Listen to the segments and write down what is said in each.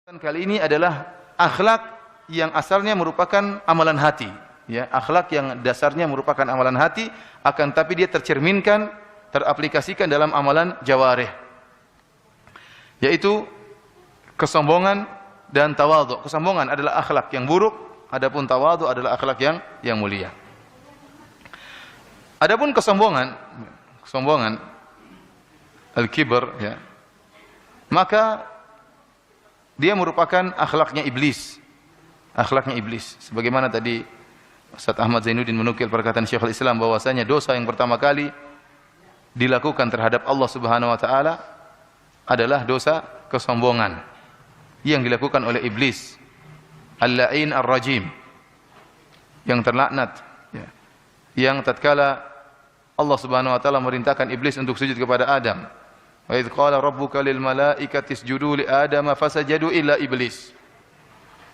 Kali ini adalah akhlak yang asalnya merupakan amalan hati, ya, akhlak yang dasarnya merupakan amalan hati, akan tapi dia tercerminkan, teraplikasikan dalam amalan jawarih, yaitu kesombongan dan tawadhu. Kesombongan adalah akhlak yang buruk, adapun tawadhu adalah akhlak yang mulia. Adapun kesombongan al-kibr, ya, maka dia merupakan akhlaknya iblis. Akhlaknya iblis. Sebagaimana tadi Ustaz Ahmad Zainuddin menukil perkataan Syekhul Islam bahwasanya dosa yang pertama kali dilakukan terhadap Allah Subhanahu wa taala adalah dosa kesombongan yang dilakukan oleh iblis. Al-la'in ar-rajim, yang terlaknat, ya. Yang tatkala Allah Subhanahu wa taala merintahkan iblis untuk sujud kepada Adam. Wa idz qala rabbuka lil malaikati isjudu li adama fasajadu illa iblis.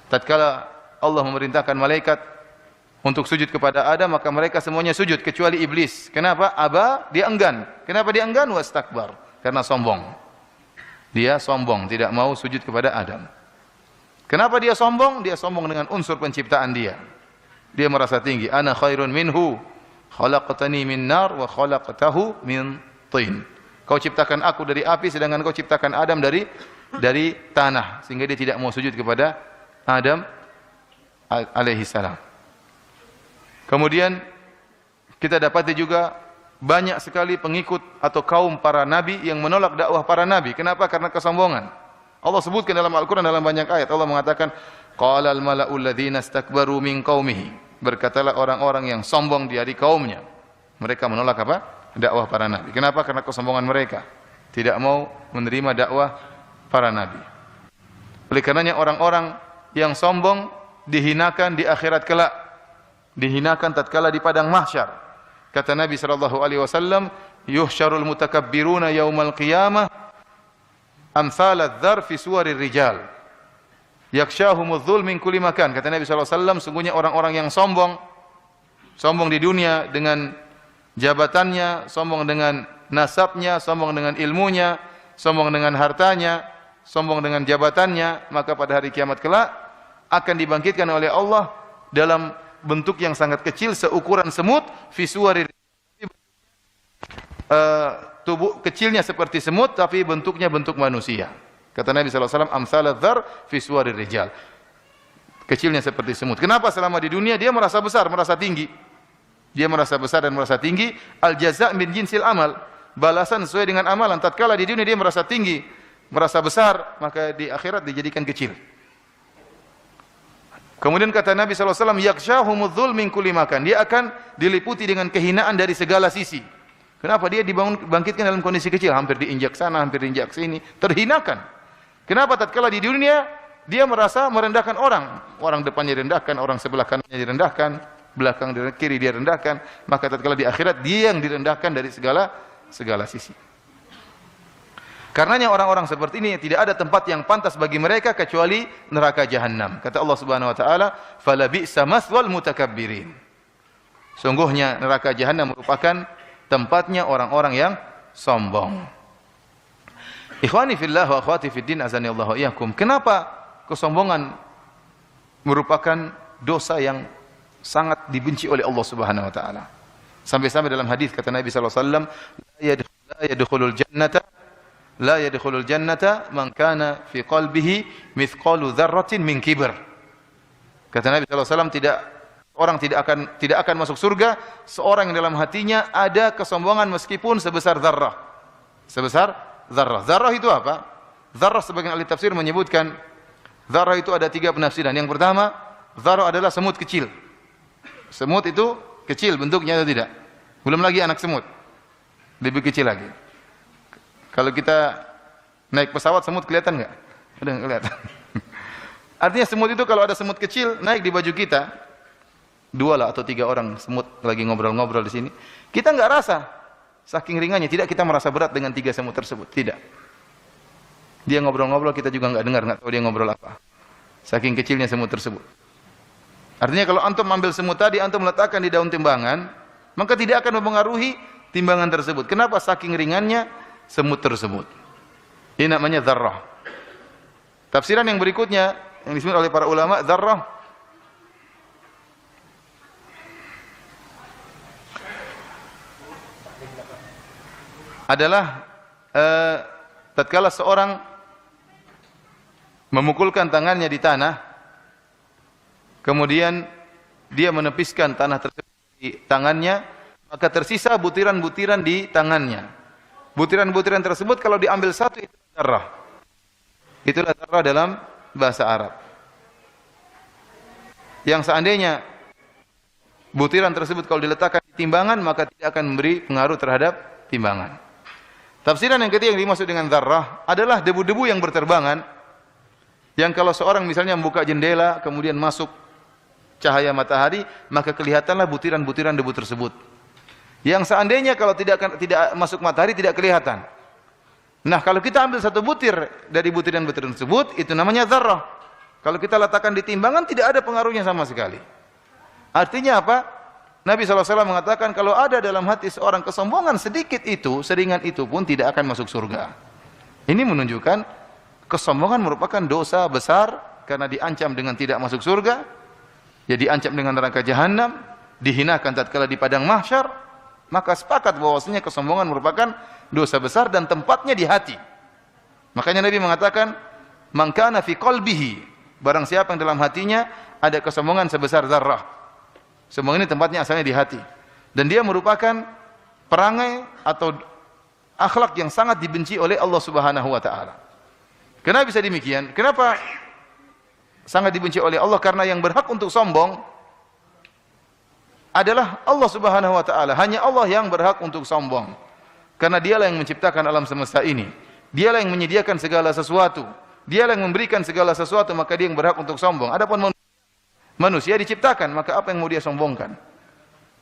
Tatkala Allah memerintahkan malaikat untuk sujud kepada Adam, maka mereka semuanya sujud kecuali iblis. Kenapa? Aba, dia enggan. Kenapa dia enggan? Wastakbar, karena sombong. Dia sombong, tidak mau sujud kepada Adam. Kenapa dia sombong? Dia sombong dengan unsur penciptaan dia. Dia merasa tinggi. Ana khairun minhu, khalaqtani min nar wa khalaqtahu min tin. Kau ciptakan aku dari api, sedangkan kau ciptakan Adam dari tanah, sehingga dia tidak mau sujud kepada Adam alaihi salam. Kemudian kita dapati juga banyak sekali pengikut atau kaum para nabi yang menolak dakwah para nabi. Kenapa? Karena kesombongan. Allah sebutkan dalam Al-Quran dalam banyak ayat. Allah mengatakan, qala al-mala'u alladhina istakbaru min qaumihi. Berkatalah orang-orang yang sombong dari kaumnya. Mereka menolak apa? Dakwah para nabi. Kenapa? Karena kesombongan mereka. Tidak mau menerima dakwah para nabi. Oleh karenanya orang-orang yang sombong dihinakan di akhirat kelak. Dihinakan tatkala di padang mahsyar. Kata Nabi sallallahu alaihi wasallam, yuhsyarul mutakabbiruna yaumal qiyamah amsal adh-dhar fi suwarir rijal. Yakshahumudz dzul min kulli makan. Kata Nabi sallallahu alaihi wasallam, sungguhnya orang-orang yang sombong di dunia dengan jabatannya, sombong dengan nasabnya, sombong dengan ilmunya, sombong dengan hartanya, sombong dengan jabatannya, maka pada hari kiamat kelak akan dibangkitkan oleh Allah dalam bentuk yang sangat kecil, seukuran semut, visuari, tubuh kecilnya seperti semut, tapi bentuknya bentuk manusia. Kata Nabi SAW, amsalad dzar visuari rijal. Kecilnya seperti semut. Kenapa? Selama di dunia dia merasa besar, merasa tinggi. Dia merasa besar dan merasa tinggi. Al-jaza' min jinsil amal. Balasan sesuai dengan amalan. Tatkala di dunia dia merasa tinggi, merasa besar, maka di akhirat dijadikan kecil. Kemudian kata Nabi SAW, yakshahumudz dzul min kulli makan. Dia akan diliputi dengan kehinaan dari segala sisi. Kenapa? Dia dibangkitkan dalam kondisi kecil, hampir diinjak sana, hampir diinjak sini, terhinakan. Kenapa? Tatkala di dunia dia merasa merendahkan orang. Orang depannya direndahkan, orang sebelah kanannya direndahkan, belakang kiri dia rendahkan, maka tatkala di akhirat dia yang direndahkan dari segala sisi. Karenanya orang-orang seperti ini tidak ada tempat yang pantas bagi mereka kecuali neraka jahanam. Kata Allah Subhanahu wa taala, "Fala bi'sa maswal mutakabbirin." Sungguhnya neraka jahanam merupakan tempatnya orang-orang yang sombong. Ikhwani fillah wa akhwati fiddin, azanillahu wa iyyakum. Kenapa kesombongan merupakan dosa yang sangat dibenci oleh Allah Subhanahu wa taala? Sampai-sampai dalam hadis kata Nabi sallallahu alaihi wasallam, la yadkhulul jannata man kana fi qalbihi mithqalu dzarratin min kibr. Kata Nabi sallallahu alaihi wasallam, orang tidak akan masuk surga seorang yang dalam hatinya ada kesombongan meskipun sebesar dzarrah. Sebesar dzarrah. Dzarrah itu apa? Dzarrah sebagian ahli tafsir menyebutkan dzarrah itu ada 3 penafsiran. Yang pertama, dzarrah adalah semut kecil. Semut itu kecil bentuknya atau tidak? Belum lagi anak semut. Lebih kecil lagi. Kalau kita naik pesawat, semut kelihatan enggak? Udah kelihatan. Artinya semut itu kalau ada semut kecil naik di baju kita, 2 lah atau 3 orang semut lagi ngobrol-ngobrol di sini, kita enggak rasa. Saking ringannya, tidak kita merasa berat dengan 3 semut tersebut. Tidak. Dia ngobrol-ngobrol, kita juga enggak dengar, enggak tahu dia ngobrol apa. Saking kecilnya semut tersebut. Artinya kalau antum ambil semut tadi, antum letakkan di daun timbangan, maka tidak akan mempengaruhi timbangan tersebut. Kenapa? Saking ringannya semut tersebut. Ini namanya dzarrah. Tafsiran yang berikutnya yang disebut oleh para ulama, dzarrah adalah tatkala seorang memukulkan tangannya di tanah, kemudian dia menepiskan tanah tersebut di tangannya, maka tersisa butiran-butiran di tangannya. Butiran-butiran tersebut kalau diambil satu itu dzarrah. Itulah dzarrah dalam bahasa Arab. Yang seandainya butiran tersebut kalau diletakkan di timbangan, maka tidak akan memberi pengaruh terhadap timbangan. Tafsiran yang ketiga yang dimaksud dengan dzarrah adalah debu-debu yang berterbangan, yang kalau seorang misalnya membuka jendela kemudian masuk cahaya matahari, maka kelihatanlah butiran-butiran debu tersebut. Yang seandainya kalau tidak masuk matahari tidak kelihatan. Nah, kalau kita ambil satu butir dari butiran-butiran tersebut, itu namanya dzarrah. Kalau kita letakkan di timbangan tidak ada pengaruhnya sama sekali. Artinya apa? Nabi SAW mengatakan kalau ada dalam hati seorang kesombongan sedikit itu, seringan itu pun tidak akan masuk surga. Ini menunjukkan kesombongan merupakan dosa besar karena diancam dengan tidak masuk surga, ya diancam dengan neraka jahanam, dihinakan tatkala di padang mahsyar. Maka sepakat bahwasanya kesombongan merupakan dosa besar dan tempatnya di hati. Makanya Nabi mengatakan, "Man kana fi qalbihi", barang siapa yang dalam hatinya ada kesombongan sebesar dzarrah. Semua ini tempatnya asalnya di hati. Dan dia merupakan perangai atau akhlak yang sangat dibenci oleh Allah Subhanahu wa taala. Kenapa bisa demikian? Kenapa sangat dibenci oleh Allah? Karena yang berhak untuk sombong adalah Allah Subhanahu wa taala. Hanya Allah yang berhak untuk sombong. Karena dialah yang menciptakan alam semesta ini. Dialah yang menyediakan segala sesuatu. Dialah yang memberikan segala sesuatu, maka dia yang berhak untuk sombong. Adapun manusia diciptakan, maka apa yang mau dia sombongkan?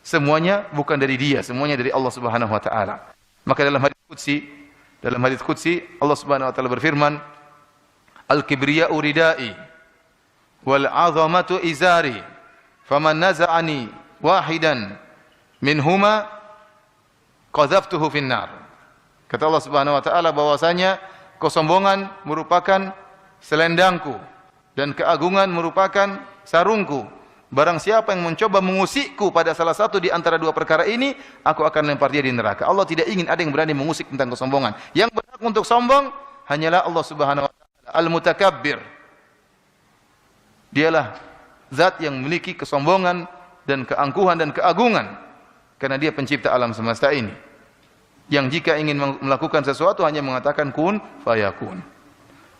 Semuanya bukan dari dia, semuanya dari Allah Subhanahu wa taala. Maka dalam hadis qudsi Allah Subhanahu wa taala berfirman, "Al-kibriya'u ridai wal 'azamatu izari, faman naza'ani wahidan minhuma qadhaftuhu finnar." Kata Allah Subhanahu wa taala bahwasanya kesombongan merupakan selendangku dan keagungan merupakan sarungku. Barang siapa yang mencoba mengusikku pada salah satu di antara dua perkara ini, aku akan lempar dia di neraka. Allah tidak ingin ada yang berani mengusik tentang kesombongan. Yang berhak untuk sombong hanyalah Allah Subhanahu wa taala, Al-Mutakabbir. Dialah zat yang memiliki kesombongan dan keangkuhan dan keagungan karena dia pencipta alam semesta ini. Yang jika ingin melakukan sesuatu hanya mengatakan kun fayakun.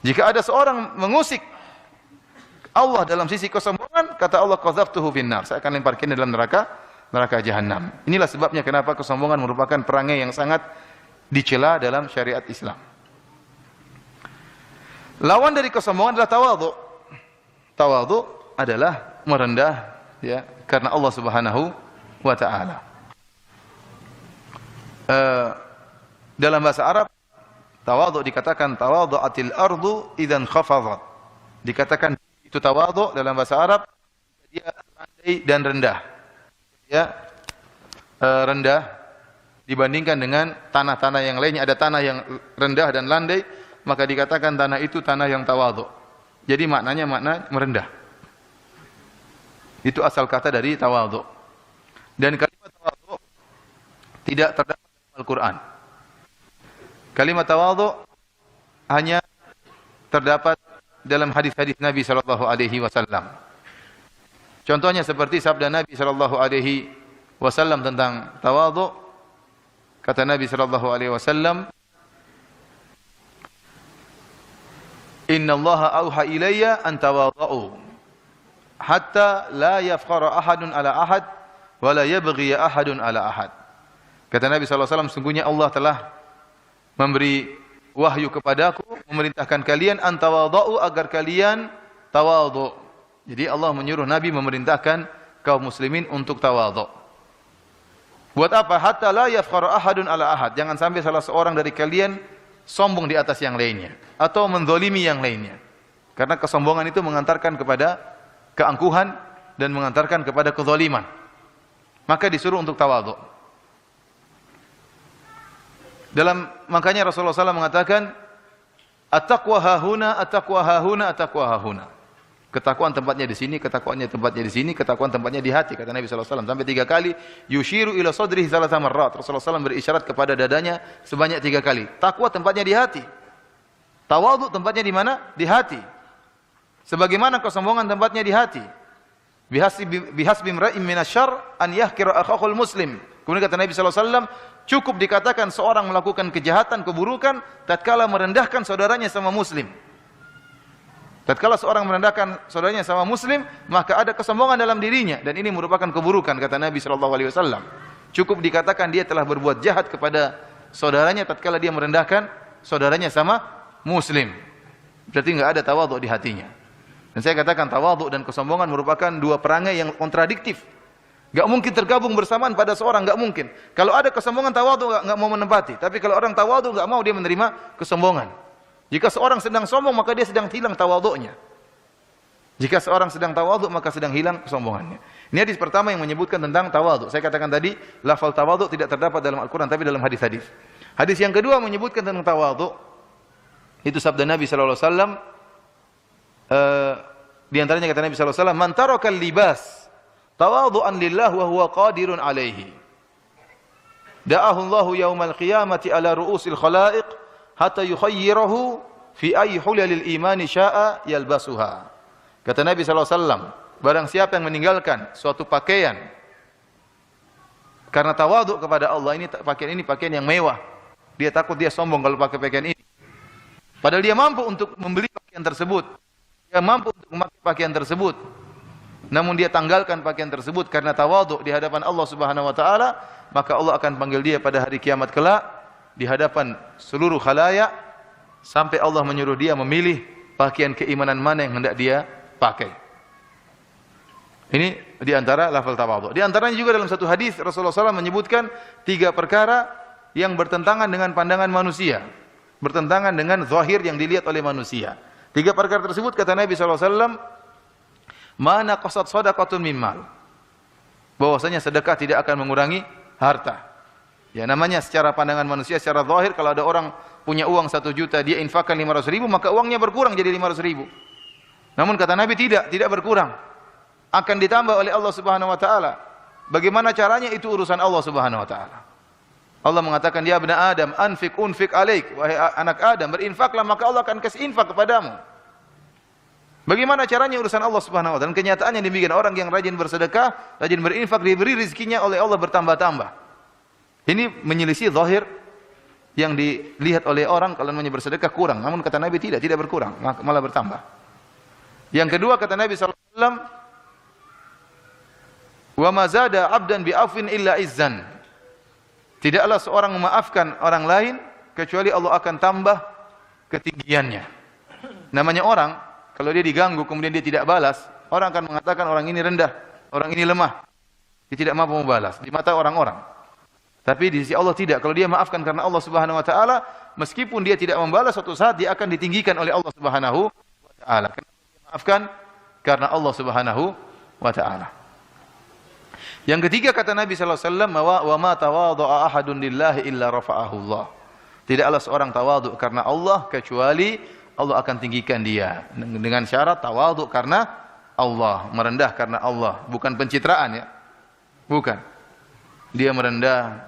Jika ada seorang mengusik Allah dalam sisi kesombongan, kata Allah, qadzaftuhu finnar, saya akan lemparkan dalam neraka jahanam. Inilah sebabnya kenapa kesombongan merupakan perangai yang sangat dicela dalam syariat Islam. Lawan dari kesombongan adalah tawadhu. Tawadhu adalah merendah, ya, karena Allah Subhanahu wa taala. Dalam bahasa Arab tawadhu dikatakan tawadhu'atil ardu idzan khafadat. Dikatakan itu tawadhu dalam bahasa Arab, dia landai dan rendah. Ya, rendah dibandingkan dengan tanah-tanah yang lainnya. Ada tanah yang rendah dan landai, maka dikatakan tanah itu tanah yang tawadhu. Jadi maknanya makna merendah. Itu asal kata dari tawadhu. Dan kalimat tawadhu tidak terdapat dalam Al-Qur'an. Kalimat tawadhu hanya terdapat dalam hadis-hadis Nabi sallallahu alaihi wasallam. Contohnya seperti sabda Nabi sallallahu alaihi wasallam tentang tawadhu. Kata Nabi sallallahu alaihi wasallam, "Innallaha auha ilayya an tawadhu hatta la yafkhara ahadun ala ahad wa la yabghi ahadun ala ahad." Kata Nabi sallallahu alaihi wasallam, sungguhnya Allah telah memberi wahyu kepadaku, memerintahkan kalian antawadhu, agar kalian tawadhu. Jadi Allah menyuruh Nabi memerintahkan kaum muslimin untuk tawadhu. Buat apa? Hatta la yafkharu ahadun ala ahad. Jangan sampai salah seorang dari kalian sombong di atas yang lainnya atau menzalimi yang lainnya. Karena kesombongan itu mengantarkan kepada keangkuhan dan mengantarkan kepada kezaliman. Maka disuruh untuk tawadhu. Makanya Rasulullah SAW mengatakan, At-taqwa hahuna, at-taqwa hahuna, at-taqwa hahuna. Ketakwaan tempatnya di sini, ketakwaannya tempatnya di sini, ketakwaan tempatnya di hati, kata Nabi sallallahu alaihi wasallam sampai 3 kali. Yushiru ila sadrihi thalatha marrat. Rasulullah SAW berisyarat kepada dadanya sebanyak 3 kali. Takwa tempatnya di hati. Tawadhu tempatnya di mana? Di hati. Sebagaimana kesombongan tempatnya di hati. Bihasbi imra'in minasyarr an yahkira akhahul muslim. Kemudian kata Nabi sallallahu alaihi wasallam, cukup dikatakan seorang melakukan kejahatan, keburukan tatkala merendahkan saudaranya sama muslim. Tatkala seorang merendahkan saudaranya sama muslim, maka ada kesombongan dalam dirinya dan ini merupakan keburukan, kata Nabi sallallahu alaihi wasallam. Cukup dikatakan dia telah berbuat jahat kepada saudaranya tatkala dia merendahkan saudaranya sama muslim. Berarti enggak ada tawadhu di hatinya. Dan saya katakan tawadhu dan kesombongan merupakan 2 perangai yang kontradiktif. Enggak mungkin tergabung bersamaan pada seorang, enggak mungkin. Kalau ada kesombongan, tawadhu enggak mau menempati. Tapi kalau orang tawadhu enggak mau dia menerima kesombongan. Jika seorang sedang sombong, maka dia sedang hilang tawadhu'nya. Jika seorang sedang tawadhu, maka sedang hilang kesombongannya. Ini hadis pertama yang menyebutkan tentang tawadhu. Saya katakan tadi, lafal tawadhu tidak terdapat dalam Al-Quran, tapi dalam hadis-hadis. Hadis yang kedua menyebutkan tentang tawadhu. Itu sabda Nabi sallallahu alaihi wasallam. Di antaranya kata Nabi sallallahu alaihi wasallam, "Man tarakal libas tawadhu'an lillah wa huwa qadirun alaihi. Da'ahu Allahu yaumal qiyamati ala ru'usil khalaiq hatta yukhayyirahu fi ayyi hulalil imani sya'a yalbasuha." Kata Nabi sallallahu alaihi wasallam, barang siapa yang meninggalkan suatu pakaian karena tawadhu kepada Allah, ini pakaian yang mewah. Dia takut dia sombong kalau pakai pakaian ini. Padahal dia mampu untuk membeli pakaian tersebut. Dia mampu untuk memakai pakaian tersebut. Namun dia tanggalkan pakaian tersebut karena tawadhu di hadapan Allah Subhanahu wa taala, maka Allah akan panggil dia pada hari kiamat kelak di hadapan seluruh khalayak sampai Allah menyuruh dia memilih pakaian keimanan mana yang hendak dia pakai. Ini di antara lafal tawadhu. Di antaranya juga dalam satu hadis Rasulullah SAW menyebutkan 3 perkara yang bertentangan dengan pandangan manusia, bertentangan dengan zahir yang dilihat oleh manusia. 3 perkara tersebut kata Nabi SAW, mana qasad sadaqatun min mal, bahwasanya sedekah tidak akan mengurangi harta. Ya, namanya secara pandangan manusia, secara zahir, kalau ada orang punya uang 1 juta, dia infakkan 500.000, maka uangnya berkurang jadi 500.000. Namun kata Nabi tidak berkurang. Akan ditambah oleh Allah Subhanahu wa taala. Bagaimana caranya itu urusan Allah Subhanahu wa taala. Allah mengatakan, "Ya ibna Adam, anfik unfik alaik." Wahai anak Adam, berinfaklah maka Allah akan kasih infak kepadamu. Bagaimana caranya urusan Allah Subhanahu wa taala? Dan kenyataannya demikian, orang yang rajin bersedekah, rajin berinfak, diberi rezekinya oleh Allah bertambah-tambah. Ini menyelisih zahir yang dilihat oleh orang kalau namanya bersedekah kurang. Namun kata Nabi tidak berkurang, malah bertambah. Yang kedua kata Nabi sallallahu alaihi wasallam, "Wa ma zada 'abdan bi 'afwin illa izzan." Tidaklah seorang memaafkan orang lain kecuali Allah akan tambah ketinggiannya. Namanya orang kalau dia diganggu kemudian dia tidak balas, orang akan mengatakan orang ini rendah, orang ini lemah. Dia tidak mampu membalas di mata orang-orang. Tapi di sisi Allah tidak. Kalau dia maafkan karena Allah Subhanahu wa taala, meskipun dia tidak membalas, suatu saat dia akan ditinggikan oleh Allah Subhanahu wa taala. Kenapa dia maafkan? Karena Allah Subhanahu wa taala. Yang ketiga kata Nabi sallallahu alaihi wasallam, "Wa ma tawadha'a ahadun lillahi illa rafa'ahu Allah." Tidaklah seorang tawadhu karena Allah kecuali Allah akan tinggikan dia. Dengan syarat tawadhu karena Allah, merendah karena Allah, bukan pencitraan ya. Bukan. Dia merendah,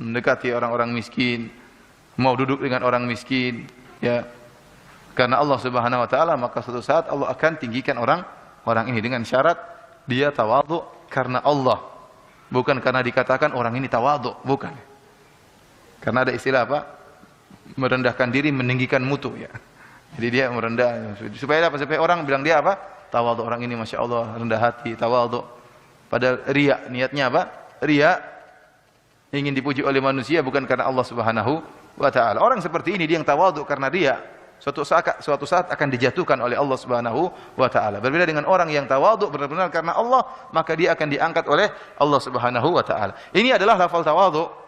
mendekati orang-orang miskin, mau duduk dengan orang miskin, ya. Karena Allah Subhanahu wa taala, maka suatu saat Allah akan tinggikan orang ini dengan syarat dia tawadhu karena Allah. Bukan karena dikatakan orang ini tawadhu, bukan. Karena ada istilah apa? Merendahkan diri meninggikan mutu ya. Jadi dia merendah supaya apa? Supaya orang bilang dia apa? Tawadhu, orang ini Masya Allah rendah hati, tawadhu. Padahal riya, niatnya apa? Riya, ingin dipuji oleh manusia bukan karena Allah Subhanahu wa taala. Orang seperti ini dia yang tawadhu karena riya, suatu saat akan dijatuhkan oleh Allah Subhanahu wa taala. Berbeda dengan orang yang tawadhu benar-benar karena Allah, maka dia akan diangkat oleh Allah Subhanahu wa taala. Ini adalah lafal tawadhu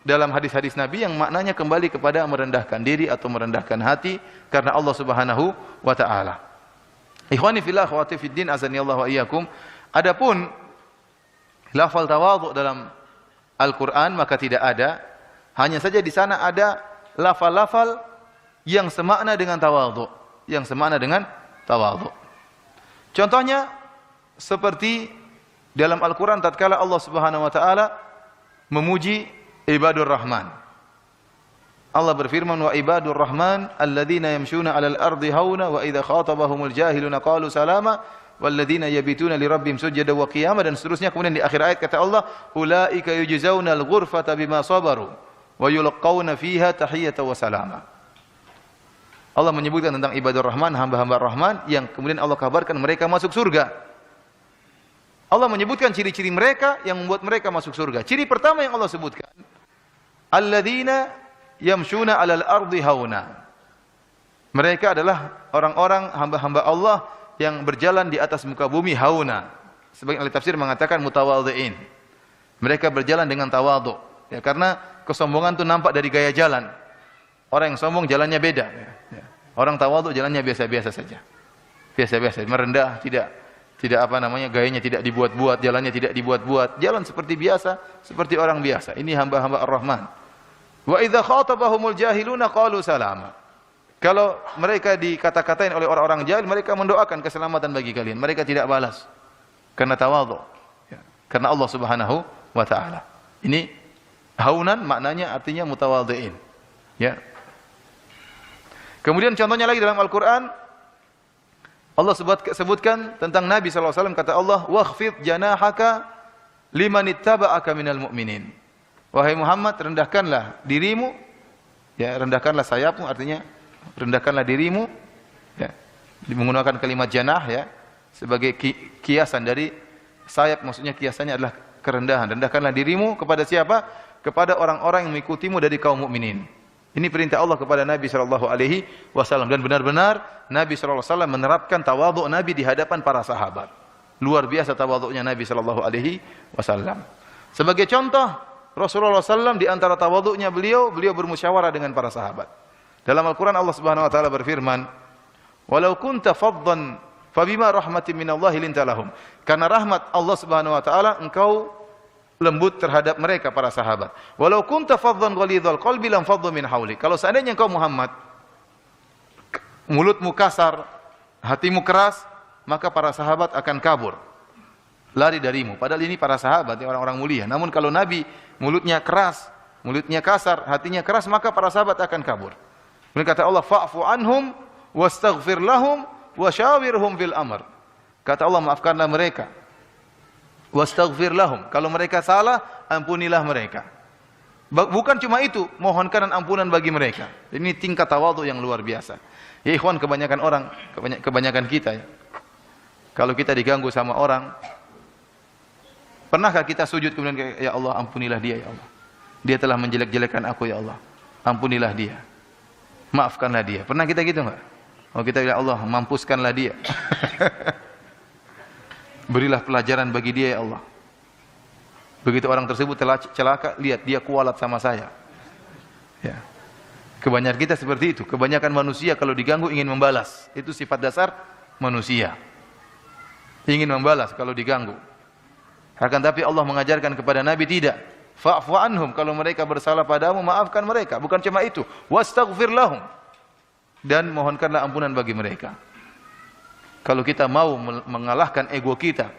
dalam hadis-hadis Nabi yang maknanya kembali kepada merendahkan diri atau merendahkan hati karena Allah Subhanahu wa taala. Ikhwani fillah, akhwati fid din, azani Allah wa iyyakum. Adapun lafal tawadhu dalam Al-Quran maka tidak ada. Hanya saja di sana ada lafal-lafal yang semakna dengan tawadhu, yang semakna dengan tawadhu. Contohnya seperti dalam Al-Qur'an tatkala Allah Subhanahu wa taala memuji ibadur rahman. Allah berfirman, wa ibadur rahman alladzina yamshuna 'alal ardi hauna wa idza khatabahumul jahiluna qalu salama walladzina yabituna lirabbihim sujada wa qiyama, dan seterusnya. Kemudian di akhir ayat kata Allah, ulaika yujzaunal ghurfata bima sabaru wa yulqauna fiha tahiyatan wa salama. Allah menyebutkan tentang ibadur rahman, hamba-hamba rahman yang kemudian Allah kabarkan mereka masuk surga. Allah menyebutkan ciri-ciri mereka yang membuat mereka masuk surga. Ciri pertama yang Allah sebutkan, alladzina yamshuna 'alal ardi hauna. Mereka adalah orang-orang hamba-hamba Allah yang berjalan di atas muka bumi hauna. Sebagian ahli tafsir mengatakan mutawadhi'in. Mereka berjalan dengan tawadhu. Ya, karena kesombongan itu nampak dari gaya jalan. Orang yang sombong jalannya beda. Ya. Orang tawadhu jalannya biasa-biasa saja. Biasa-biasa, merendah, tidak apa namanya, gayanya tidak dibuat-buat, jalannya tidak dibuat-buat. Jalan seperti biasa, seperti orang biasa. Ini hamba-hamba Ar-Rahman. Wa idza khatabahumul jahiluna qalu salama. Kalau mereka dikata-katain oleh orang-orang jahil, mereka mendoakan keselamatan bagi kalian. Mereka tidak balas karena tawadhu, ya, karena Allah Subhanahu wa taala. Ini haunan maknanya artinya mutawadhiin, ya. Kemudian contohnya lagi dalam Al-Qur'an Allah sebutkan tentang Nabi sallallahu alaihi wasallam, kata Allah, "Wakhfid janahaka limanittaba'aka minal mu'minin." Wahai Muhammad, rendahkanlah dirimu, ya, rendahkanlah sayapmu, artinya rendahkanlah dirimu, ya, menggunakan kalimat janah, ya, sebagai kiasan dari sayap, maksudnya kiasannya adalah kerendahan. Rendahkanlah dirimu kepada siapa? Kepada orang-orang yang mengikutimu dari kaum mukminin. Ini perintah Allah kepada Nabi sallallahu alaihi wasallam, dan benar-benar Nabi sallallahu alaihi wasallam menerapkan tawadhu Nabi di hadapan para sahabat. Luar biasa tawadhunya Nabi sallallahu alaihi wasallam. Sebagai contoh, Rasulullah SAW di antara tawadhu'nya beliau bermusyawarah dengan para sahabat. Dalam Al-Quran Allah Subhanahu Wa Taala berfirman, "Walau kunta faddan, fabima rahmatin minallahi linta lahum." Karena rahmat Allah Subhanahu Wa Taala, engkau lembut terhadap mereka para sahabat. Walau kunta faddan ghalidhal qalbi lam faddu min hawli. Kalau seandainya engkau Muhammad mulutmu kasar, hatimu keras, maka para sahabat akan kabur, lari darimu. Padahal ini para sahabat, orang-orang mulia. Namun kalau Nabi mulutnya keras, mulutnya kasar, hatinya keras, maka para sahabat akan kabur. Kemudian kata Allah, fa'fu anhum wastaghfir lahum wasyawirhum fil amr. Kata Allah, maafkanlah mereka. Wastaghfir lahum. Kalau mereka salah, ampunilah mereka. Bukan cuma itu, mohonkan ampunan bagi mereka. Ini tingkat tawadhu yang luar biasa. Ya ikhwan, kebanyakan kita, ya, kalau kita diganggu sama orang, pernahkah kita sujud kemudian, ya Allah, ampunilah dia, ya Allah. Dia telah menjelek-jelekan aku, ya Allah. Ampunilah dia. Maafkanlah dia. Pernah kita gitu enggak? Oh, kita bilang, Allah, mampuskanlah dia. Berilah pelajaran bagi dia, ya Allah. Begitu orang tersebut telah celaka, lihat dia kualat sama saya. Ya. Kebanyakan kita seperti itu. Kebanyakan manusia kalau diganggu ingin membalas. Itu sifat dasar manusia. Ingin membalas kalau diganggu. Akan tapi Allah mengajarkan kepada Nabi tidak. Fa'fu anhum, kalau mereka bersalah padamu, maafkan mereka. Bukan cuma itu, wastaghfir lahum, dan mohonkanlah ampunan bagi mereka. Kalau kita mau mengalahkan ego kita,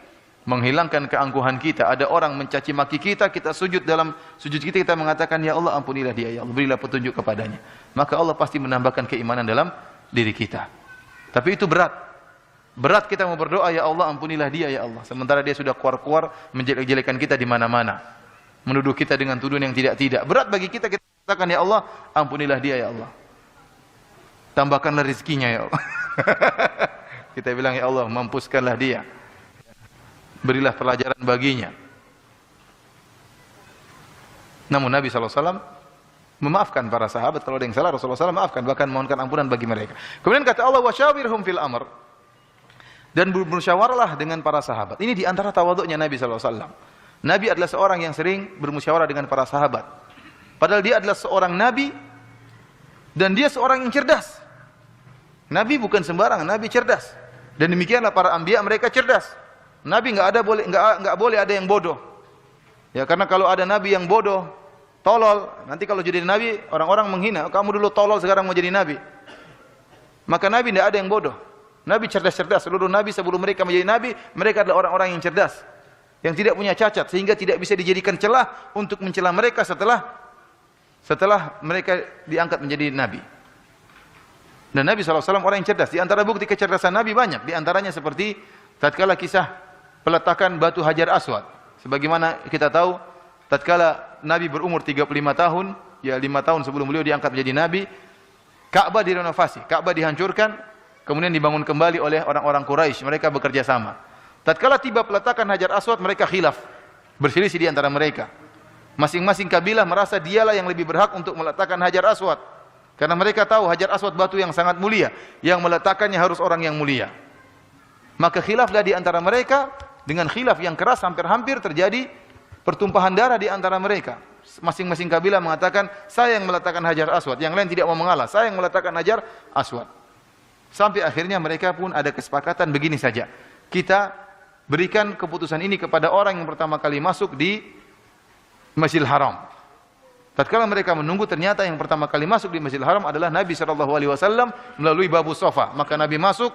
menghilangkan keangkuhan kita, ada orang mencaci maki kita, kita sujud, dalam sujud kita mengatakan, ya Allah, ampunilah dia, ya Allah, berilah petunjuk kepadanya. Maka Allah pasti menambahkan keimanan dalam diri kita. Tapi itu berat. Berat kita mau berdoa, ya Allah, ampunilah dia, ya Allah. Sementara dia sudah keluar-keluar menjelek-jelekan kita di mana-mana, menuduh kita dengan tuduhan yang tidak-tidak. Berat bagi kita, kita katakan, ya Allah, ampunilah dia, ya Allah. Tambahkanlah rezekinya, ya Allah. Kita bilang, ya Allah, mampuskanlah dia. Berilah pelajaran baginya. Namun Nabi SAW memaafkan para sahabat. Kalau ada yang salah, Rasulullah SAW maafkan, bahkan mohonkan ampunan bagi mereka. Kemudian kata Allah, wasyawirhum fil amr, dan bermusyawarahlah dengan para sahabat. Ini di antara tawadhu'nya Nabi SAW. Nabi adalah seorang yang sering bermusyawarah dengan para sahabat. Padahal dia adalah seorang Nabi, dan dia seorang yang cerdas. Nabi bukan sembarangan, Nabi cerdas. Dan demikianlah para anbiya, mereka cerdas. Nabi enggak boleh ada yang bodoh. Ya, karena kalau ada nabi yang bodoh, tolol. Nanti kalau jadi nabi, orang-orang menghina, kamu dulu tolol sekarang mau jadi nabi. Maka nabi tidak ada yang bodoh. Nabi cerdas-cerdas. Seluruh nabi sebelum mereka menjadi nabi, mereka adalah orang-orang yang cerdas, yang tidak punya cacat, sehingga tidak bisa dijadikan celah untuk mencela mereka setelah mereka diangkat menjadi nabi. Dan Nabi SAW orang yang cerdas. Di antara bukti kecerdasan Nabi banyak. Di antaranya seperti tatkala kisah peletakan batu Hajar Aswad. Sebagaimana kita tahu, tatkala Nabi berumur 35 tahun, ya 5 tahun sebelum beliau diangkat menjadi nabi, Ka'bah direnovasi, Ka'bah dihancurkan, kemudian dibangun kembali oleh orang-orang Quraisy. Mereka bekerja sama. Tatkala tiba peletakan Hajar Aswad, mereka khilaf, berselisih di antara mereka. Masing-masing kabilah merasa dialah yang lebih berhak untuk meletakkan Hajar Aswad. Karena mereka tahu Hajar Aswad batu yang sangat mulia, yang meletakkannya harus orang yang mulia. Maka khilaflah di antara mereka, dengan khilaf yang keras hampir-hampir terjadi pertumpahan darah di antara mereka. Masing-masing kabilah mengatakan, saya yang meletakkan Hajar Aswad, yang lain tidak mau mengalah, saya yang meletakkan Hajar Aswad. Sampai akhirnya mereka pun ada kesepakatan begini saja, kita berikan keputusan ini kepada orang yang pertama kali masuk di Masjidil Haram. Tatkala mereka menunggu, ternyata yang pertama kali masuk di Masjidil Haram adalah Nabi SAW melalui Babu Sofa. Maka Nabi masuk,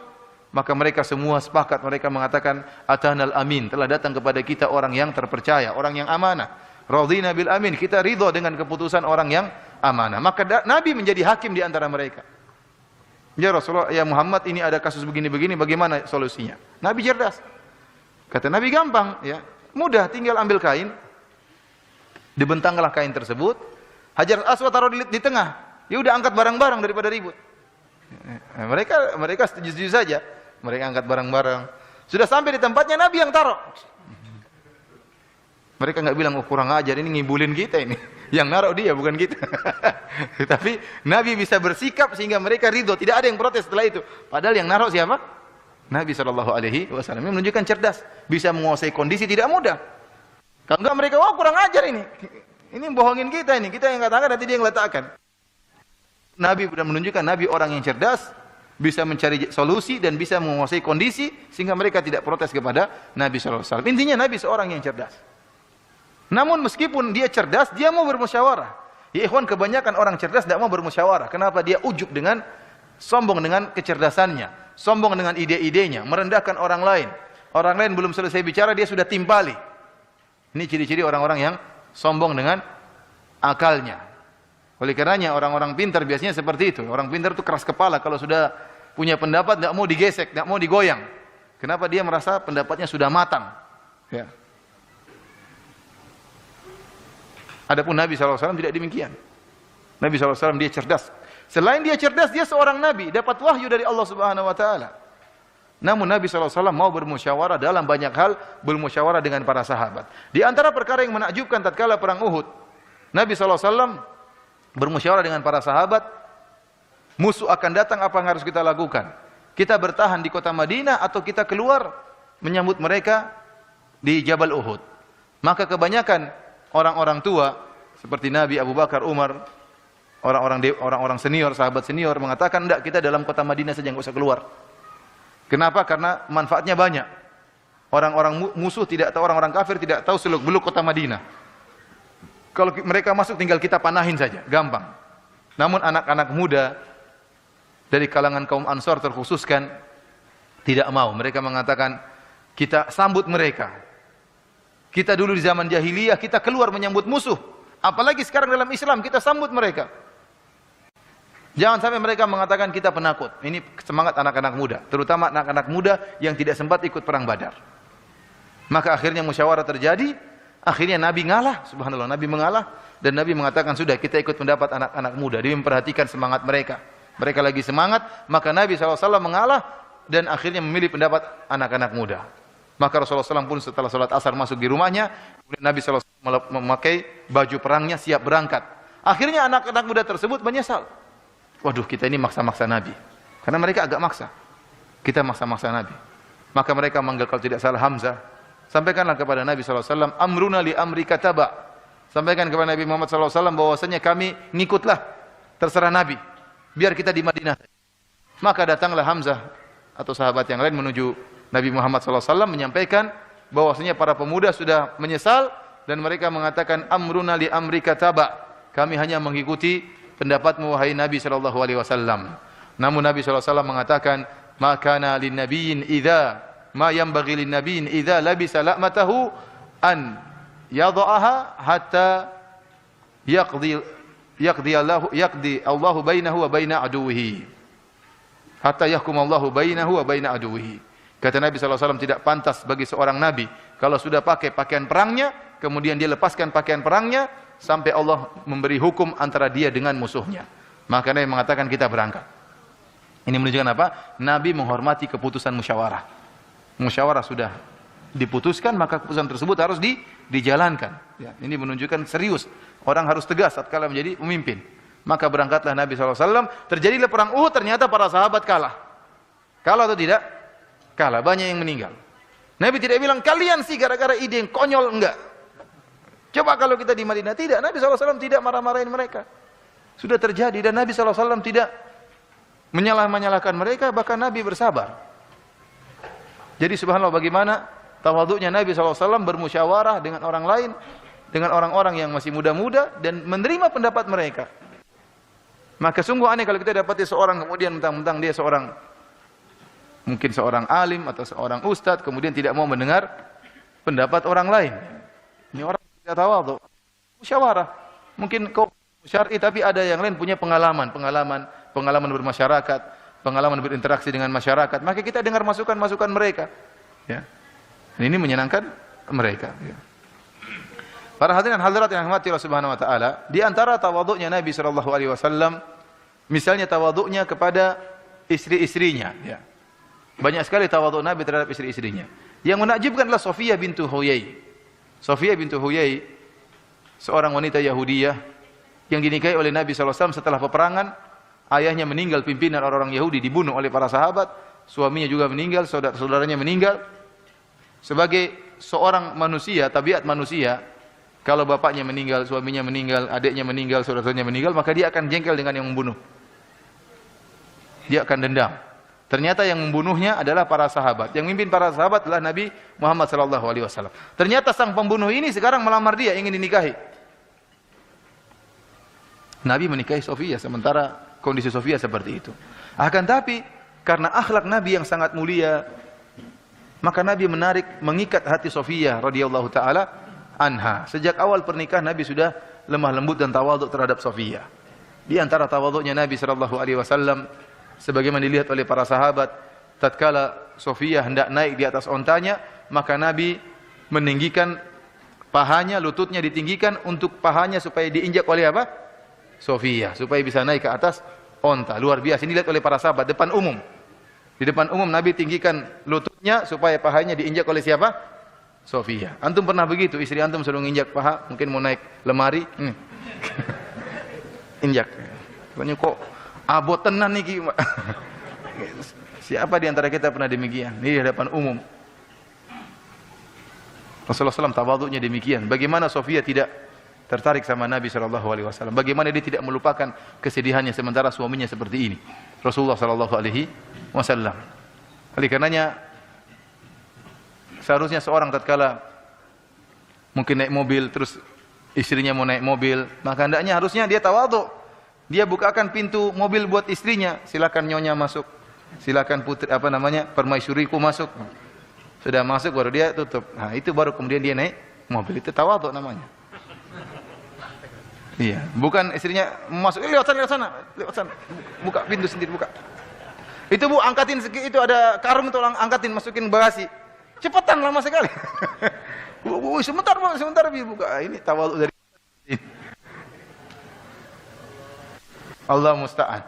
maka mereka semua sepakat, mereka mengatakan, Atanal Amin, telah datang kepada kita orang yang terpercaya, orang yang amanah. Radhina bil Amin, kita ridho dengan keputusan orang yang amanah. Maka Nabi menjadi hakim di antara mereka. Ya Rasulullah, ya Muhammad, ini ada kasus begini-begini, bagaimana solusinya? Nabi cerdas. Kata Nabi, gampang, ya, mudah, tinggal ambil kain, dibentanglah kain tersebut, Hajar Aswad taruh di tengah. Ya udah, angkat barang-barang daripada ribut. Mereka setuju saja. Mereka angkat barang-barang. Sudah sampai di tempatnya, Nabi yang taruh. Mereka enggak bilang, oh kurang ajar, ini ngibulin kita ini. Yang naruh dia, bukan kita. Tapi Nabi bisa bersikap sehingga mereka ridho. Tidak ada yang protes setelah itu. Padahal yang naruh siapa? Nabi SAW. Ini menunjukkan cerdas. Bisa menguasai kondisi, tidak mudah. Kalau enggak mereka, wah kurang ajar ini. Ini bohongin kita ini. Kita yang katakan, nanti dia yang letakkan. Nabi sudah menunjukkan Nabi orang yang cerdas, bisa mencari solusi dan bisa menguasai kondisi sehingga mereka tidak protes kepada Nabi SAW. Intinya Nabi seorang yang cerdas. Namun meskipun dia cerdas, dia mau bermusyawarah. Ya ikhwan, kebanyakan orang cerdas tidak mau bermusyawarah. Kenapa? Dia ujub dengan, sombong dengan kecerdasannya, sombong dengan ide-idenya, merendahkan orang lain. Orang lain belum selesai bicara, dia sudah timpali. Ini ciri-ciri orang-orang yang sombong dengan akalnya. Oleh karenanya orang-orang pintar biasanya seperti itu. Orang pintar itu keras kepala, kalau sudah punya pendapat tidak mau digesek, tidak mau digoyang. Kenapa? Dia merasa pendapatnya sudah matang. Ya. Adapun Nabi SAW tidak demikian. Nabi SAW dia cerdas. Selain dia cerdas, dia seorang Nabi, dapat wahyu dari Allah Subhanahu Wa Taala. Namun Nabi SAW mau bermusyawarah dalam banyak hal, bermusyawarah dengan para sahabat. Di antara perkara yang menakjubkan tatkala perang Uhud, Nabi SAW bermusyawarah dengan para sahabat, musuh akan datang, apa yang harus kita lakukan? Kita bertahan di kota Madinah atau kita keluar menyambut mereka di Jabal Uhud? Maka kebanyakan orang-orang tua seperti Nabi, Abu Bakar, Umar, orang-orang senior, sahabat senior mengatakan, enggak, kita dalam kota Madinah saja, enggak usah keluar. Kenapa? Karena manfaatnya banyak. Orang-orang musuh tidak tahu, orang-orang kafir tidak tahu seluk-beluk kota Madinah. Kalau mereka masuk tinggal kita panahin saja, gampang. Namun anak-anak muda dari kalangan kaum Ansor terkhususkan tidak mau. Mereka mengatakan, kita sambut mereka. Kita dulu di zaman jahiliyah kita keluar menyambut musuh. Apalagi sekarang dalam Islam kita sambut mereka. Jangan sampai mereka mengatakan kita penakut. Ini semangat anak-anak muda, terutama anak-anak muda yang tidak sempat ikut perang Badar. Maka akhirnya musyawarah terjadi, akhirnya Nabi ngalah, subhanallah, Nabi mengalah dan Nabi mengatakan, sudah, kita ikut pendapat anak-anak muda. Dia memperhatikan semangat mereka. Mereka lagi semangat, maka Nabi SAW mengalah dan akhirnya memilih pendapat anak-anak muda. Maka Rasulullah SAW pun setelah salat asar masuk di rumahnya, kemudian Nabi SAW memakai baju perangnya, siap berangkat. Akhirnya anak-anak muda tersebut menyesal. Waduh, kita ini maksa-maksa Nabi. Karena mereka agak maksa. Kita maksa-maksa Nabi. Maka mereka manggil, kalau tidak salah, Hamzah. Sampaikanlah kepada Nabi SAW, amruna li amri kataba. Sampaikan kepada Nabi Muhammad SAW bahwasanya kami ngikutlah, terserah Nabi. Biar kita di Madinah. Maka datanglah Hamzah atau sahabat yang lain menuju Nabi Muhammad SAW menyampaikan bahwasanya para pemuda sudah menyesal dan mereka mengatakan amruna li amrika taba. Kami hanya mengikuti pendapatmu wahai Nabi sallallahu alaihi wasallam. Namun Nabi sallallahu alaihi wasallam mengatakan, "Ma kana lin nabiyyin idza ma yanbaghi lin nabiyyin idza labisa la'matahu an yadha'aha hatta yaqdi Allahu bainahu wa baina aduwwihi." Hatta yahkum Allahu bainahu wa baina aduwwihi. Kata Nabi sallallahu alaihi wasallam, tidak pantas bagi seorang nabi kalau sudah pakai pakaian perangnya, kemudian dia lepaskan pakaian perangnya sampai Allah memberi hukum antara dia dengan musuhnya. Maka Nabi mengatakan kita berangkat. Ini menunjukkan apa? Nabi menghormati keputusan musyawarah. Musyawarah sudah diputuskan, maka keputusan tersebut harus dijalankan. Ya, ini menunjukkan serius. Orang harus tegas tatkala menjadi pemimpin. Maka berangkatlah Nabi SAW. Terjadilah perang Uhud, ternyata para sahabat kalah. Kalah atau tidak? Kalah, banyak yang meninggal. Nabi tidak bilang, kalian sih gara-gara ide yang konyol, enggak. Coba kalau kita di Madinah, tidak. Nabi SAW tidak marah-marahin mereka. Sudah terjadi, dan Nabi SAW tidak menyalahkan mereka, bahkan Nabi bersabar. Jadi subhanallah, bagaimana tawadhu'nya Nabi SAW bermusyawarah dengan orang lain, dengan orang-orang yang masih muda-muda, dan menerima pendapat mereka. Maka sungguh aneh kalau kita dapati seorang kemudian mentang-mentang dia mungkin seorang alim atau seorang ustadz, kemudian tidak mau mendengar pendapat orang lain. Ini orang tidak tawadhu. Musyawarah. Mungkin kau syar'i tapi ada yang lain punya pengalaman bermasyarakat, pengalaman berinteraksi dengan masyarakat. Maka kita dengar masukan-masukan mereka. Ya. Dan ini menyenangkan mereka. Ya. Para hadirin hadirat yang dirahmati Allah Subhanahu wa taala, di antara tawadhu'nya Nabi sallallahu alaihi wasallam, misalnya tawadhu'nya kepada istri-istrinya, ya. Banyak sekali tawadhu' Nabi terhadap istri-istrinya. Yang menakjubkan adalah Sofiyah bintu Huyai. Sofiyah bintu Huyai, seorang wanita Yahudiyah yang dinikahi oleh Nabi sallallahu alaihi wasallam setelah peperangan. Ayahnya meninggal, pimpinan orang-orang Yahudi dibunuh oleh para sahabat, suaminya juga meninggal, saudara-saudaranya meninggal. Sebagai seorang manusia, tabiat manusia, kalau bapaknya meninggal, suaminya meninggal, adiknya meninggal, saudara-saudaranya meninggal, maka dia akan jengkel dengan yang membunuh. Dia akan dendam. Ternyata yang membunuhnya adalah para sahabat. Yang memimpin para sahabat adalah Nabi Muhammad sallallahu alaihi wasallam. Ternyata sang pembunuh ini sekarang melamar dia, ingin dinikahi. Nabi menikahi Sofiyah, sementara kondisi Sofiyah seperti itu. Akan tapi karena akhlak Nabi yang sangat mulia, maka Nabi mengikat hati Sofiyah radhiyallahu taala anha. Sejak awal pernikahan Nabi sudah lemah lembut dan tawadhu terhadap Sofiyah. Di antara tawadhu'nya Nabi sallallahu alaihi wasallam, sebagaimana dilihat oleh para sahabat, tatkala Sofiyah hendak naik di atas ontanya, maka Nabi meninggikan pahanya, lututnya ditinggikan untuk pahanya supaya diinjak oleh apa? Sofiyah, supaya bisa naik ke atas onta. Luar biasa, ini dilihat oleh para sahabat depan umum. Di depan umum Nabi tinggikan lututnya supaya pahanya diinjak oleh siapa? Sofiyah. Antum pernah begitu? Istri antum suruh injak paha, mungkin mau naik lemari, injak. Pokoknya kok abot tenan nih. Siapa di antara kita pernah demikian? Ini di hadapan umum. Rasulullah SAW tawadhu'nya demikian. Bagaimana Sofiyah tidak tertarik sama Nabi SAW? Bagaimana dia tidak melupakan kesedihannya sementara suaminya seperti ini? Rasulullah SAW. Oleh karenanya, seharusnya seorang tatkala mungkin naik mobil, terus istrinya mau naik mobil, maka harusnya dia tawadhu. Dia bukakan pintu mobil buat istrinya, silakan nyonya masuk, silakan putri permaisuriku masuk. Sudah masuk baru dia tutup. Nah, itu baru kemudian dia naik mobil. Itu tawadhu namanya. Iya, bukan istrinya masuk, lewat sana, buka pintu sendiri, buka. Itu Bu, angkatin itu ada karung, tolong angkatin, masukin bagasi. Cepetan, lama sekali. Bu, sebentar buka. Ini tawadhu dari Allah musta'an.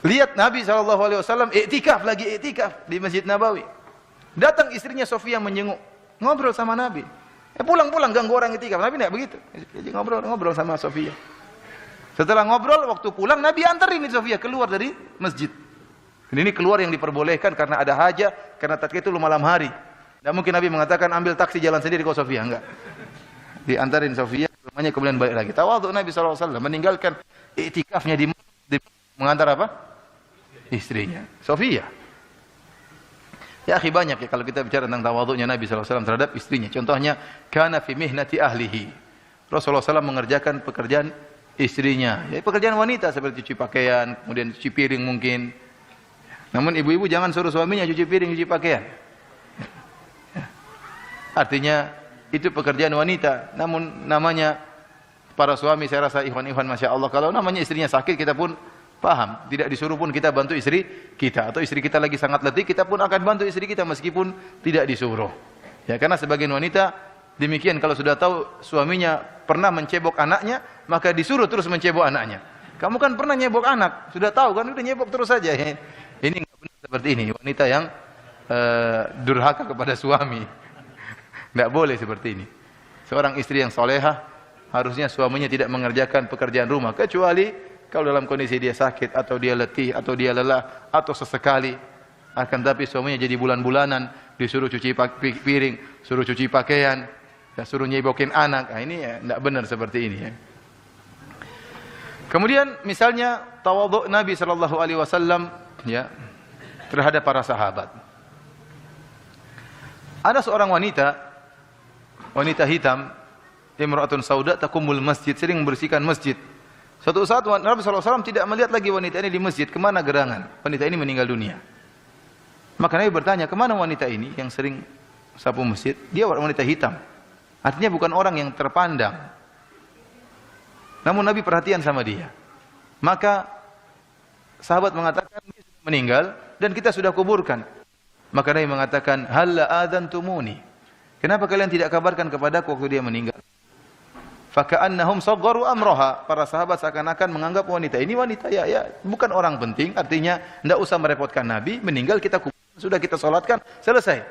Lihat Nabi SAW iktikaf di Masjid Nabawi. Datang istrinya Sofiyah menjenguk, ngobrol sama Nabi. Pulang ganggu orang iktikaf. Nabi tidak begitu. Jadi ngobrol sama Sofiyah. Setelah ngobrol, waktu pulang Nabi antarin Sofiyah keluar dari masjid. Dan ini keluar yang diperbolehkan karena ada hajat, karena tatkala itu malam hari. Tidak mungkin Nabi mengatakan ambil taksi jalan sendiri kau Sofiyah, enggak. Diantarin Sofiyah, rumahnya kemudian balik lagi. Tawadhu Nabi SAW meninggalkan iktikafnya di mengantar apa? Istrinya, Sofiyah. Ya akhi, banyak ya kalau kita bicara tentang tawadhu'nya Nabi SAW terhadap istrinya. Contohnya, kana fi mihnati ahlihi. Rasulullah SAW mengerjakan pekerjaan istrinya. Ya, pekerjaan wanita seperti cuci pakaian, kemudian cuci piring mungkin. Namun ibu-ibu jangan suruh suaminya cuci piring, cuci pakaian. Artinya itu pekerjaan wanita. Namun namanya para suami, saya rasa ikhwan-ikhwan Masya Allah, kalau namanya istrinya sakit kita pun paham, tidak disuruh pun kita bantu istri kita, atau istri kita lagi sangat letih kita pun akan bantu istri kita meskipun tidak disuruh. Ya, karena sebagian wanita demikian, kalau sudah tahu suaminya pernah mencebok anaknya, maka disuruh terus mencebok anaknya. Kamu kan pernah nyebok anak, sudah tahu kan, udah nyebok terus saja. Ini enggak benar seperti ini, wanita yang durhaka kepada suami. Enggak boleh seperti ini. Seorang istri yang solehah harusnya suaminya tidak mengerjakan pekerjaan rumah, kecuali kalau dalam kondisi dia sakit, atau dia letih, atau dia lelah, atau sesekali. Akan tapi suaminya jadi bulan-bulanan, disuruh cuci piring, suruh cuci pakaian, suruh nyebokin anak. Nah, ini ya tidak benar seperti ini ya. Kemudian misalnya tawadhu Nabi SAW ya terhadap para sahabat. Ada seorang wanita hitam, imra'atun sauda taqumul masjid, sering membersihkan masjid. Suatu saat Nabi SAW tidak melihat lagi wanita ini di masjid, kemana gerangan? Wanita ini meninggal dunia. Maka Nabi bertanya, kemana wanita ini yang sering sapu masjid? Dia wanita hitam. Artinya bukan orang yang terpandang. Namun Nabi perhatian sama dia. Maka sahabat mengatakan, dia sudah meninggal dan kita sudah kuburkan. Maka Nabi mengatakan, halla adantumuni. Kenapa kalian tidak kabarkan kepadaku waktu dia meninggal? Faka'annahum sagharu amraha. Para sahabat seakan-akan menganggap wanita ini wanita ya bukan orang penting, artinya tidak usah merepotkan Nabi, meninggal kita kubur, sudah kita salatkan, selesai.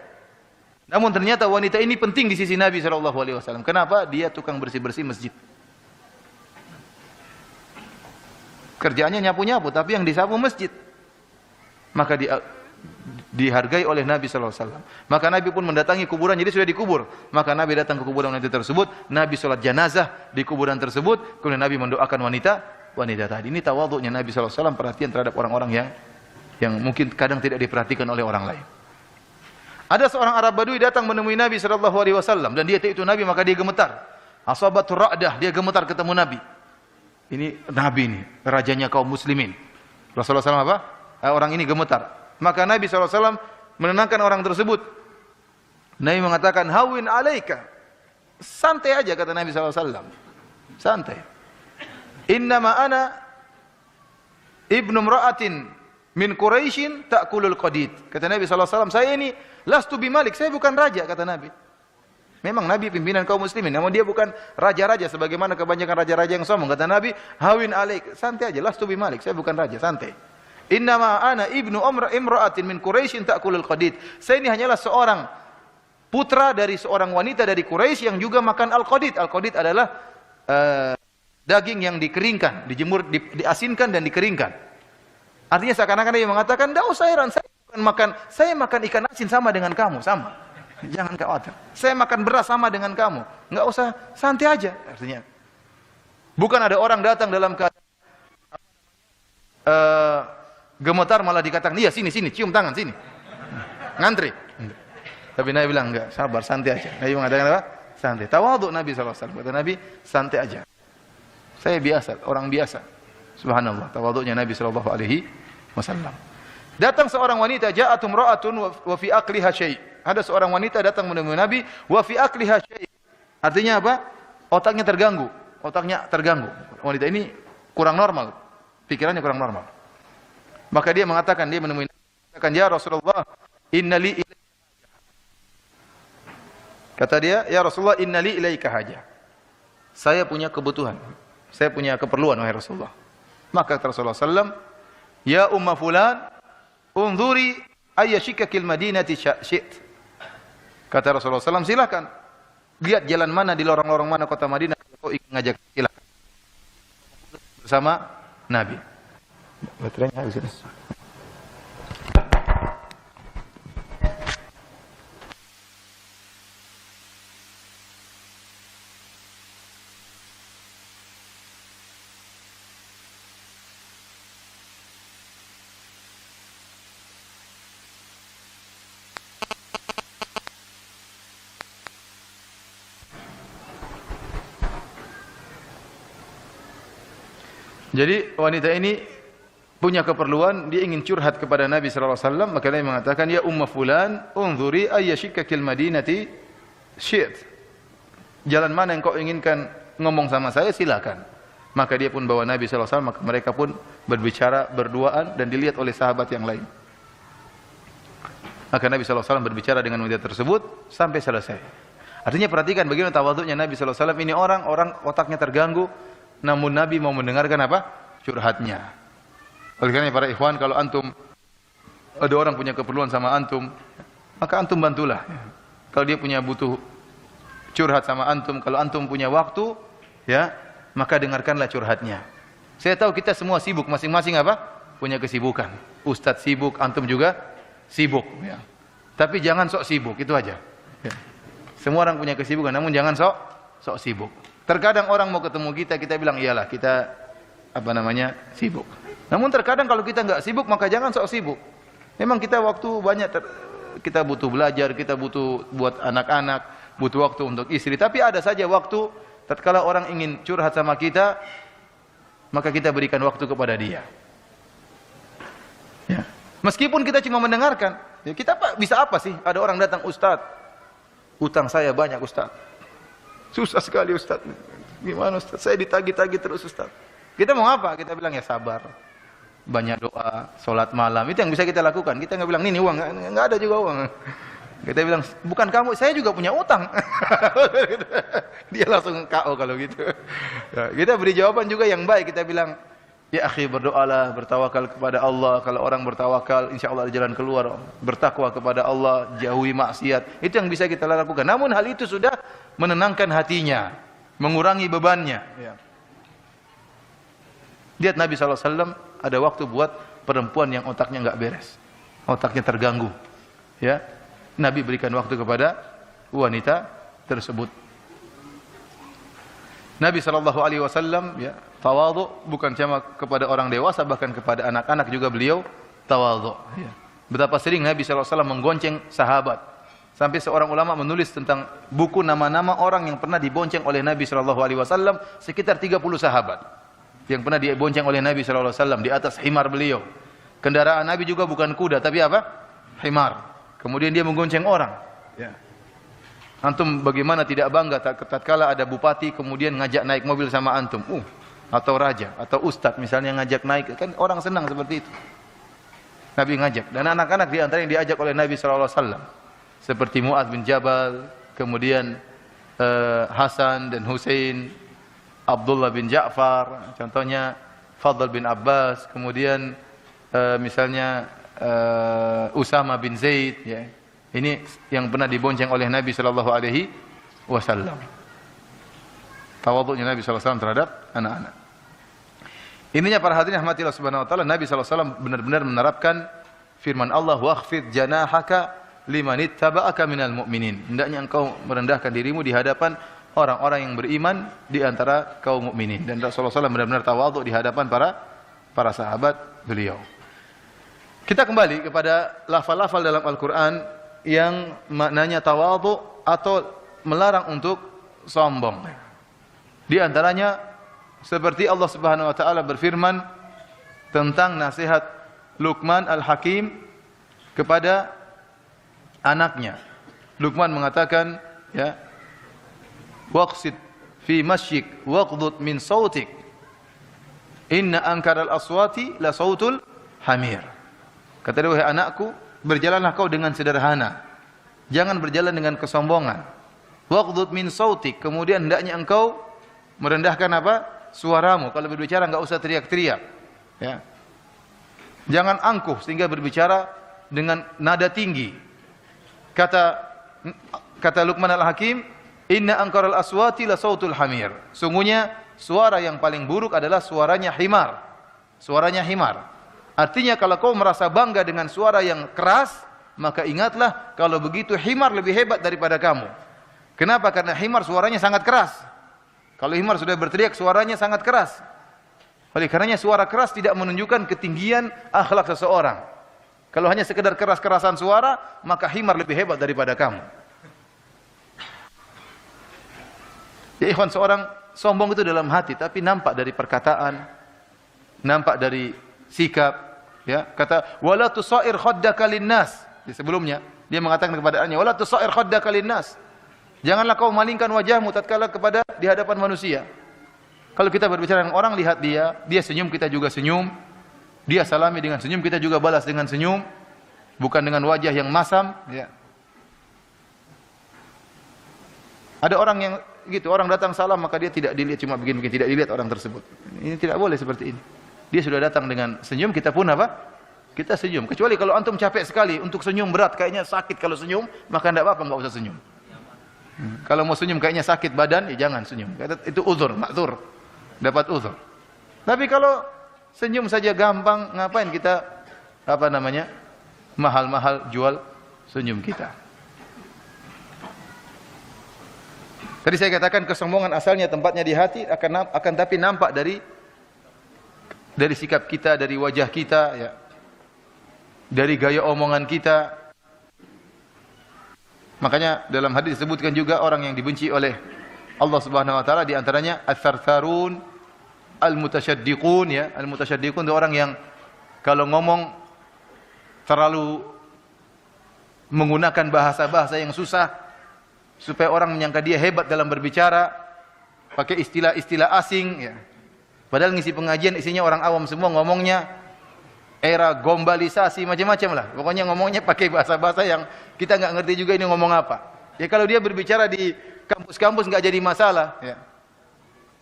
Namun ternyata wanita ini penting di sisi Nabi SAW. Kenapa? Dia tukang bersih-bersih masjid. Kerjaannya nyapu-nyapu, tapi yang disapu masjid. Maka dihargai oleh Nabi SAW. Maka Nabi pun mendatangi kuburan, jadi sudah dikubur. Maka Nabi datang ke kuburan wanita tersebut, Nabi sholat jenazah di kuburan tersebut, kemudian Nabi mendoakan wanita tadi. Ini tawadhu'nya Nabi SAW, perhatian terhadap orang-orang yang mungkin kadang tidak diperhatikan oleh orang lain. Ada seorang Arab Badui datang menemui Nabi SAW dan dia itu Nabi, maka dia gemetar. Asabatur ra'dah, dia gemetar ketemu Nabi. Ini Nabi ini, rajanya kaum muslimin. Rasulullah SAW apa? Orang ini gemetar. Maka Nabi SAW menenangkan orang tersebut. Nabi mengatakan, hawin alaika. Santai aja, kata Nabi SAW. Santai. Innama ana ibnu mra'atin min Quraisyin ta'kulul qadid. Kata Nabi SAW, saya ini lastu bimalik, saya bukan raja, kata Nabi. Memang Nabi pimpinan kaum muslimin, namun dia bukan raja-raja sebagaimana kebanyakan raja-raja yang sombong. Kata Nabi, hawin alaik, santai aja, lastu bimalik, saya bukan raja, santai. Innama ana ibnu imra'atin min Quraisyin ta'kulul qadid. Saya ini hanyalah seorang putra dari seorang wanita dari Quraisy yang juga makan al-qadid. Al-qadid adalah daging yang dikeringkan, dijemur, diasinkan dan dikeringkan. Artinya seakan-akan dia mengatakan, "Enggak usah heran, saya makan ikan asin sama dengan kamu, sama. Jangan khawatir. Saya makan beras sama dengan kamu. Enggak usah, santai aja." Artinya bukan ada orang datang dalam keadaan gemetar malah dikatakan, "Iya, sini, cium tangan sini." Ngantri. Tapi Nabi bilang, "Enggak, sabar, santai aja." Nabi mengatakan apa? Santai. Tawadhu Nabi SAW. Kata Nabi, santai aja. Saya biasa, orang biasa. Subhanallah, tawadhu'nya Nabi SAW. Datang seorang wanita, ja'atum ra'atun wa fi aqliha syai'. Ada seorang wanita datang menemui Nabi, wa fi aqliha syai'. Artinya apa? Otaknya terganggu. Wanita ini kurang normal. Pikirannya kurang normal. Maka dia mengatakan, dia menemui Nabi, mengatakan, "Ya Rasulullah, innali ilaika." Kata dia, "Ya Rasulullah, innali ilaika haja." Saya punya kebutuhan. Saya punya keperluan, wahai Rasulullah. Maka kata Rasulullah SAW, "Ya umma fulan, unzuri ayyashikakil madinati syi't." Kata Rasulullah SAW, silakan. Lihat jalan mana, di lorong-lorong mana kota Madinah, kalau kau ingin ngajak, silakan. Bersama Nabi. Baterainya habis. Jadi wanita ini punya keperluan, dia ingin curhat kepada Nabi sallallahu alaihi wasallam, maka Nabi mengatakan, "Ya umma fulan, unzuri ayyashikakil madinati syi't." Jalan mana yang kau inginkan ngomong sama saya, silakan. Maka dia pun bawa Nabi sallallahu alaihi wasallam, maka mereka pun berbicara berduaan dan dilihat oleh sahabat yang lain. Maka Nabi sallallahu alaihi wasallam berbicara dengan wanita tersebut sampai selesai. Artinya perhatikan bagaimana tawadhu'nya Nabi sallallahu alaihi wasallam. Ini orang otaknya terganggu, namun Nabi mau mendengarkan apa? Curhatnya. Oleh karena para ikhwan, kalau antum ada orang punya keperluan sama antum, maka antum bantulah. Kalau dia punya butuh curhat sama antum, kalau antum punya waktu, ya, maka dengarkanlah curhatnya. Saya tahu kita semua sibuk, masing-masing apa? Punya kesibukan. Ustadz sibuk, antum juga sibuk, ya. Tapi jangan sok sibuk, itu aja. Ya. Semua orang punya kesibukan, namun jangan sok sibuk. Terkadang orang mau ketemu kita bilang iyalah kita sibuk. Namun terkadang kalau kita enggak sibuk, maka jangan sok sibuk. Memang kita waktu banyak, kita butuh belajar, kita butuh buat anak-anak, butuh waktu untuk istri. Tapi ada saja waktu tatkala orang ingin curhat sama kita, maka kita berikan waktu kepada dia. Ya. Meskipun kita cuma mendengarkan, ya kita bisa apa sih? Ada orang datang, Ustaz, utang saya banyak Ustaz. Susah sekali Ustaz. Gimana Ustaz? Saya ditagih-tagih terus Ustaz. Kita mau apa? Kita bilang ya sabar. Banyak doa, sholat malam. Itu yang bisa kita lakukan. Kita nggak bilang ini uang, nggak ada juga uang. Kita bilang bukan kamu, saya juga punya utang. Dia langsung KO kalau gitu. Ya, kita beri jawaban juga yang baik. Kita bilang, ya akhi, berdoalah, bertawakal kepada Allah. Kalau orang bertawakal, insya Allah ada jalan keluar. Bertakwa kepada Allah, jauhi maksiat. Itu yang bisa kita lakukan. Namun hal itu sudah menenangkan hatinya, mengurangi bebannya. Ya. Lihat Nabi SAW ada waktu buat perempuan yang otaknya nggak beres, otaknya terganggu. Ya, Nabi berikan waktu kepada wanita tersebut. Nabi SAW ya tawadhu bukan cuma kepada orang dewasa, bahkan kepada anak-anak juga beliau tawadhu. Ya. Betapa sering Nabi SAW menggonceng sahabat. Sampai seorang ulama menulis tentang buku nama-nama orang yang pernah dibonceng oleh Nabi SAW, sekitar 30 sahabat yang pernah dibonceng oleh Nabi SAW di atas himar beliau. Kendaraan Nabi juga bukan kuda, tapi apa? Himar. Kemudian dia menggonceng orang. Ya. Antum bagaimana tidak bangga tatkala ada bupati kemudian ngajak naik mobil sama antum, atau raja, atau ustadz misalnya ngajak naik, kan orang senang seperti itu. Nabi ngajak, dan anak-anak di antara yang diajak oleh Nabi SAW, seperti Mu'adz bin Jabal, kemudian Hasan dan Husain, Abdullah bin Ja'far, contohnya Fadl bin Abbas, kemudian misalnya Usama bin Zaid, ya. Ini yang pernah dibonceng oleh Nabi sallallahu alaihi wasallam. Tawadhu'nya Nabi sallallahu alaihi wasallam terhadap anak-anak. Ininya para hadirin rahmatillah subhanahu wa taala, Nabi sallallahu alaihi wasallam benar-benar menerapkan firman Allah, "Wakhfid janahaka liman ittaba'aka minal mu'minin." Hendaknya engkau merendahkan dirimu di hadapan orang-orang yang beriman di antara kaum mukminin. Dan Rasulullah SAW benar-benar tawadhu di hadapan para sahabat beliau. Kita kembali kepada lafal-lafal dalam Al-Quran yang maknanya tawadhu atau melarang untuk sombong. Di antaranya seperti Allah Subhanahu wa taala berfirman tentang nasihat Luqman Al-Hakim kepada anaknya. Luqman mengatakan, ya, waqsid fi masyik waqdud min sautik inna ankaral aswati la sautul hamir. Kata dia, wahai anakku, berjalanlah kau dengan sederhana, jangan berjalan dengan kesombongan. Waqdud min sautik, kemudian hendaknya engkau merendahkan apa? Suaramu. Kalau berbicara enggak usah teriak-teriak, ya. Jangan angkuh sehingga berbicara dengan nada tinggi. Kata Luqman Al-Hakim, inna ankaral aswati la sautul hamir. Sungguhnya suara yang paling buruk adalah suaranya himar. Suaranya himar. Artinya kalau kau merasa bangga dengan suara yang keras, maka ingatlah kalau begitu himar lebih hebat daripada kamu. Kenapa? Karena himar suaranya sangat keras. Kalau himar sudah berteriak, suaranya sangat keras. Oleh karenanya suara keras tidak menunjukkan ketinggian akhlak seseorang. Kalau hanya sekedar keras-kerasan suara, maka himar lebih hebat daripada kamu. Ya ikhwan, seorang sombong itu dalam hati, tapi nampak dari perkataan, nampak dari sikap, ya. Kata wala tusair khaddaka linnas. Di sebelumnya dia mengatakan kepada anaknya, wala tusair khaddaka linnas. Janganlah kau malingkan wajahmu tatkala kepada di hadapan manusia. Kalau kita berbicara dengan orang, lihat dia senyum, kita juga senyum. Dia salami dengan senyum, kita juga balas dengan senyum. Bukan dengan wajah yang masam, ya. Ada orang yang gitu, orang datang salam maka dia tidak dilihat, cuma begini-begini, tidak dilihat orang tersebut. Ini tidak boleh seperti ini. Dia sudah datang dengan senyum, kita pun apa? Kita senyum. Kecuali kalau antum capek sekali untuk senyum berat, kayaknya sakit kalau senyum, maka tidak apa-apa, enggak usah senyum. Kalau mau senyum kayaknya sakit badan, ya jangan senyum. Itu uzur, ma'dzur. Dapat uzur. Tapi kalau senyum saja gampang, ngapain kita mahal-mahal jual senyum kita? Tadi saya katakan kesombongan asalnya tempatnya di hati, akan tapi nampak dari sikap kita, dari wajah kita, ya. Dari gaya omongan kita. Makanya dalam hadis disebutkan juga orang yang dibenci oleh Allah Subhanahu wa taala di antaranya ats-tsartsarun, al-mutasyaddiqun, ya. Al-mutasyaddiqun itu orang yang kalau ngomong terlalu menggunakan bahasa-bahasa yang susah supaya orang menyangka dia hebat dalam berbicara, pakai istilah-istilah asing, ya. Padahal ngisi pengajian isinya orang awam semua, ngomongnya era globalisasi macam-macam lah. Pokoknya ngomongnya pakai bahasa-bahasa yang kita nggak ngerti juga ini ngomong apa. Ya kalau dia berbicara di kampus-kampus nggak jadi masalah, ya.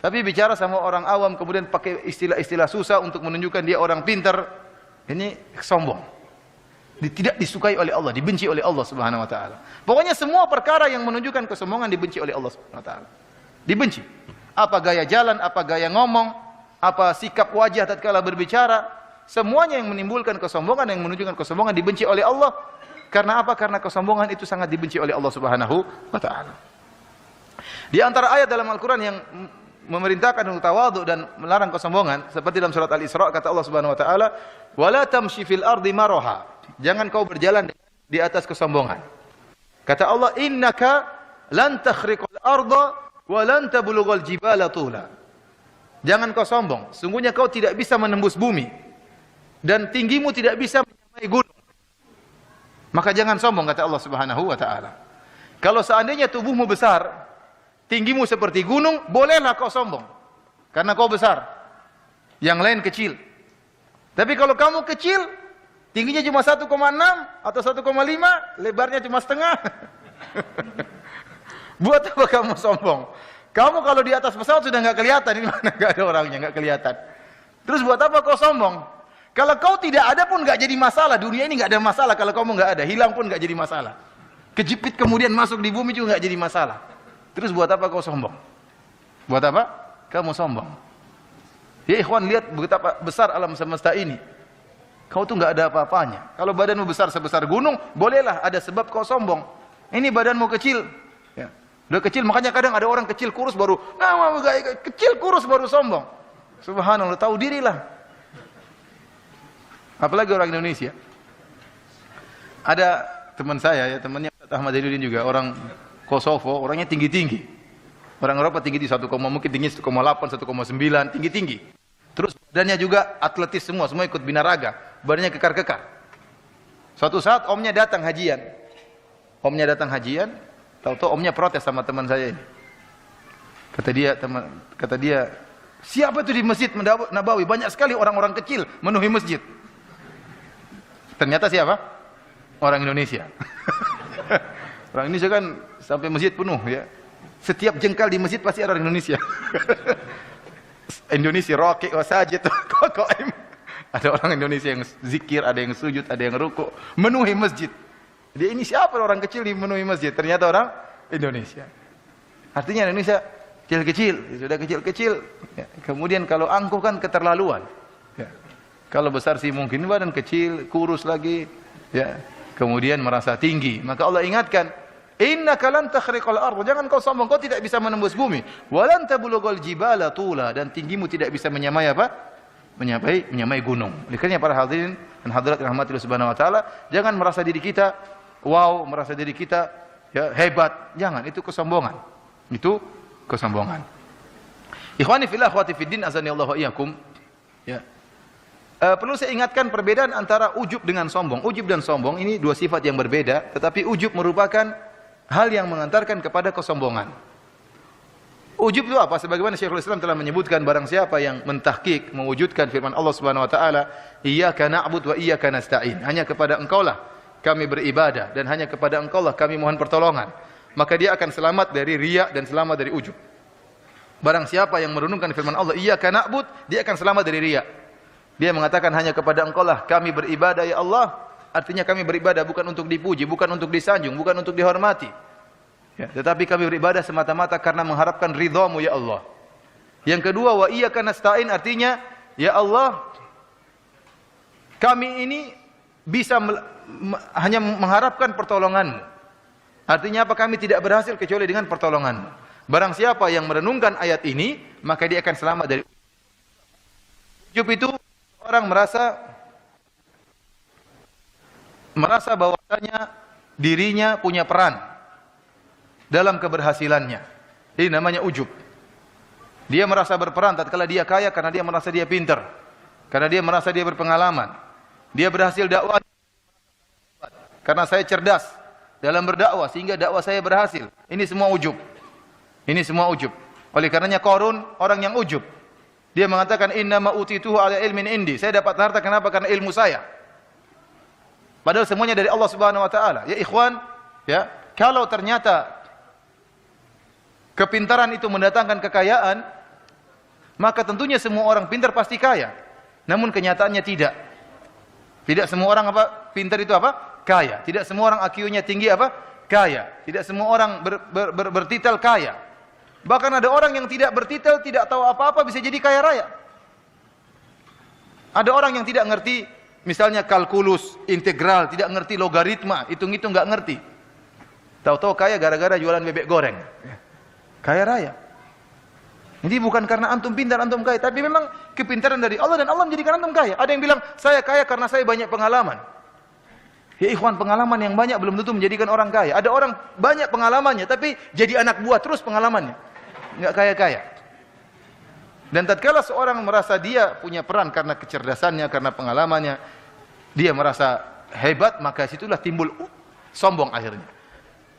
Tapi bicara sama orang awam kemudian pakai istilah-istilah susah untuk menunjukkan dia orang pintar, ini sombong. Tidak disukai oleh Allah, dibenci oleh Allah Subhanahu wa taala. Pokoknya semua perkara yang menunjukkan kesombongan dibenci oleh Allah Subhanahu wa taala. Dibenci. Apa gaya jalan, apa gaya ngomong, apa sikap wajah tatkala berbicara, semuanya yang menimbulkan kesombongan, yang menunjukkan kesombongan dibenci oleh Allah. Karena apa? Karena kesombongan itu sangat dibenci oleh Allah Subhanahu wa taala. Di antara ayat dalam Al-Qur'an yang memerintahkan untuk tawadhu dan melarang kesombongan, seperti dalam surat Al-Isra kata Allah Subhanahu wa taala, "Wala tamshi fil ardi maraha." Jangan kau berjalan di atas kesombongan. Kata Allah, "Innaka lan takhriqal arda wa lan tablughal jibala tula." Jangan kau sombong, sungguhnya kau tidak bisa menembus bumi dan tinggimu tidak bisa menyamai gunung. Maka jangan sombong kata Allah Subhanahu wa taala. Kalau seandainya tubuhmu besar, tinggimu seperti gunung, bolehlah kau sombong. Karena kau besar. Yang lain kecil. Tapi kalau kamu kecil, tingginya cuma 1,6 atau 1,5, lebarnya cuma setengah. Buat apa kamu sombong? Kamu kalau di atas pesawat sudah nggak kelihatan, ini mana nggak ada orangnya, nggak kelihatan. Terus buat apa kau sombong? Kalau kau tidak ada pun nggak jadi masalah. Dunia ini nggak ada masalah kalau kamu nggak ada, hilang pun nggak jadi masalah. Kejepit kemudian masuk di bumi juga nggak jadi masalah. Terus buat apa kau sombong? Buat apa? Kamu sombong. Ya ikhwan, lihat betapa besar alam semesta ini. Kau tuh nggak ada apa-apanya. Kalau badanmu besar sebesar gunung, bolehlah ada sebab kau sombong. Ini badanmu kecil, ya. Udah kecil, makanya kadang ada orang kecil kurus baru, kecil kurus baru sombong. Subhanallah, tahu dirilah. Apalagi orang Indonesia. Ada teman saya, ya, temannya Ahmad Zainuddin juga, orang Kosovo, orangnya tinggi-tinggi. Orang Eropa tinggi di 1, mungkin tinggi 1,8, 1,9, tinggi-tinggi. Terus badannya juga atletis semua ikut binaraga, badannya kekar-kekar. Suatu saat omnya datang hajian. Tahu-tahu omnya protes sama teman saya ini. Kata dia, siapa itu di Masjid Nabawi? Banyak sekali orang-orang kecil memenuhi masjid. Ternyata siapa? Orang Indonesia. Orang Indonesia kan sampai masjid penuh, ya. Setiap jengkal di masjid pasti ada orang Indonesia. Indonesia rokik wasajid. Ada orang Indonesia yang zikir, ada yang sujud, ada yang rukuk, memenuhi masjid. Dia ini siapa orang kecil di memenuhi masjid? Ternyata orang Indonesia. Artinya Indonesia kecil-kecil, sudah kecil-kecil. Ya. Kemudian kalau angkuh kan keterlaluan. Ya. Kalau besar sih mungkin badan kecil, kurus lagi. Ya. Kemudian merasa tinggi. Maka Allah ingatkan, innaka lan takhriqal ardh, jangan kau sombong, kau tidak bisa menembus bumi. Walan tablughal jibala tula, dan tinggimu tidak bisa menyamai apa? Menyamai gunung. Oleh karena para hadirin dan hadirat rahmatillah subhanahu wa taala, jangan merasa diri kita wow, merasa diri kita ya hebat. Jangan, itu kesombongan. Itu kesombongan. Ikhwani fillah, akhwati fiddin, azani Allah wa iyyakum. Ya. Perlu saya ingatkan perbedaan antara ujub dengan sombong. Ujub dan sombong ini dua sifat yang berbeda, tetapi ujub merupakan hal yang mengantarkan kepada kesombongan. Ujub itu apa? Sebagaimana Syekhul Islam telah menyebutkan, barang siapa yang mentahqiq, mewujudkan firman Allah Subhanahu wa taala, "Iyyaka na'budu wa iyyaka nasta'in." Hanya kepada Engkaulah kami beribadah dan hanya kepada Engkaulah kami mohon pertolongan. Maka dia akan selamat dari riya dan selamat dari ujub. Barang siapa yang merenungkan firman Allah, "Iyyaka na'bud," dia akan selamat dari riya. Dia mengatakan hanya kepada Engkaulah kami beribadah ya Allah. Artinya kami beribadah bukan untuk dipuji, bukan untuk disanjung, bukan untuk dihormati. Ya, tetapi kami beribadah semata-mata karena mengharapkan ridha-Mu ya Allah. Yang kedua, wa iyyaka nasta'in, artinya ya Allah, kami ini bisa hanya mengharapkan pertolongan-Mu. Artinya apa? Kami tidak berhasil kecuali dengan pertolongan-Mu. Barang siapa yang merenungkan ayat ini, maka dia akan selamat dari ujub. Itu orang merasa bahwasanya dirinya punya peran dalam keberhasilannya. Ini namanya ujub. Dia merasa berperan tatkala dia kaya karena dia merasa dia pintar, karena dia merasa dia berpengalaman. Dia berhasil dakwah karena saya cerdas dalam berdakwah sehingga dakwah saya berhasil. Ini semua ujub. Ini semua ujub. Oleh karenanya Qarun orang yang ujub. Dia mengatakan innama utituhu ala ilmin indi. Saya dapat harta kenapa? Karena ilmu saya. Padahal semuanya dari Allah Subhanahu wa taala. Ya ikhwan, ya, kalau ternyata kepintaran itu mendatangkan kekayaan, maka tentunya semua orang pintar pasti kaya. Namun kenyataannya tidak. Tidak semua orang pintar itu kaya. Tidak semua orang IQ-nya tinggi kaya. Tidak semua orang bertitel kaya. Bahkan ada orang yang tidak bertitel, tidak tahu apa-apa bisa jadi kaya raya. Ada orang yang tidak ngerti misalnya kalkulus, integral, tidak ngerti logaritma, hitung-hitung enggak ngerti. Tahu-tahu kaya gara-gara jualan bebek goreng. Kaya raya. Ini bukan karena antum pintar, antum kaya, tapi memang kepintaran dari Allah dan Allah menjadikan antum kaya. Ada yang bilang, saya kaya karena saya banyak pengalaman. Ya ikhwan, pengalaman yang banyak belum tentu menjadikan orang kaya. Ada orang banyak pengalamannya, tapi jadi anak buah terus pengalamannya. Enggak kaya-kaya. Dan tatkala seorang merasa dia punya peran karena kecerdasannya, karena pengalamannya, dia merasa hebat, maka situlah timbul sombong akhirnya.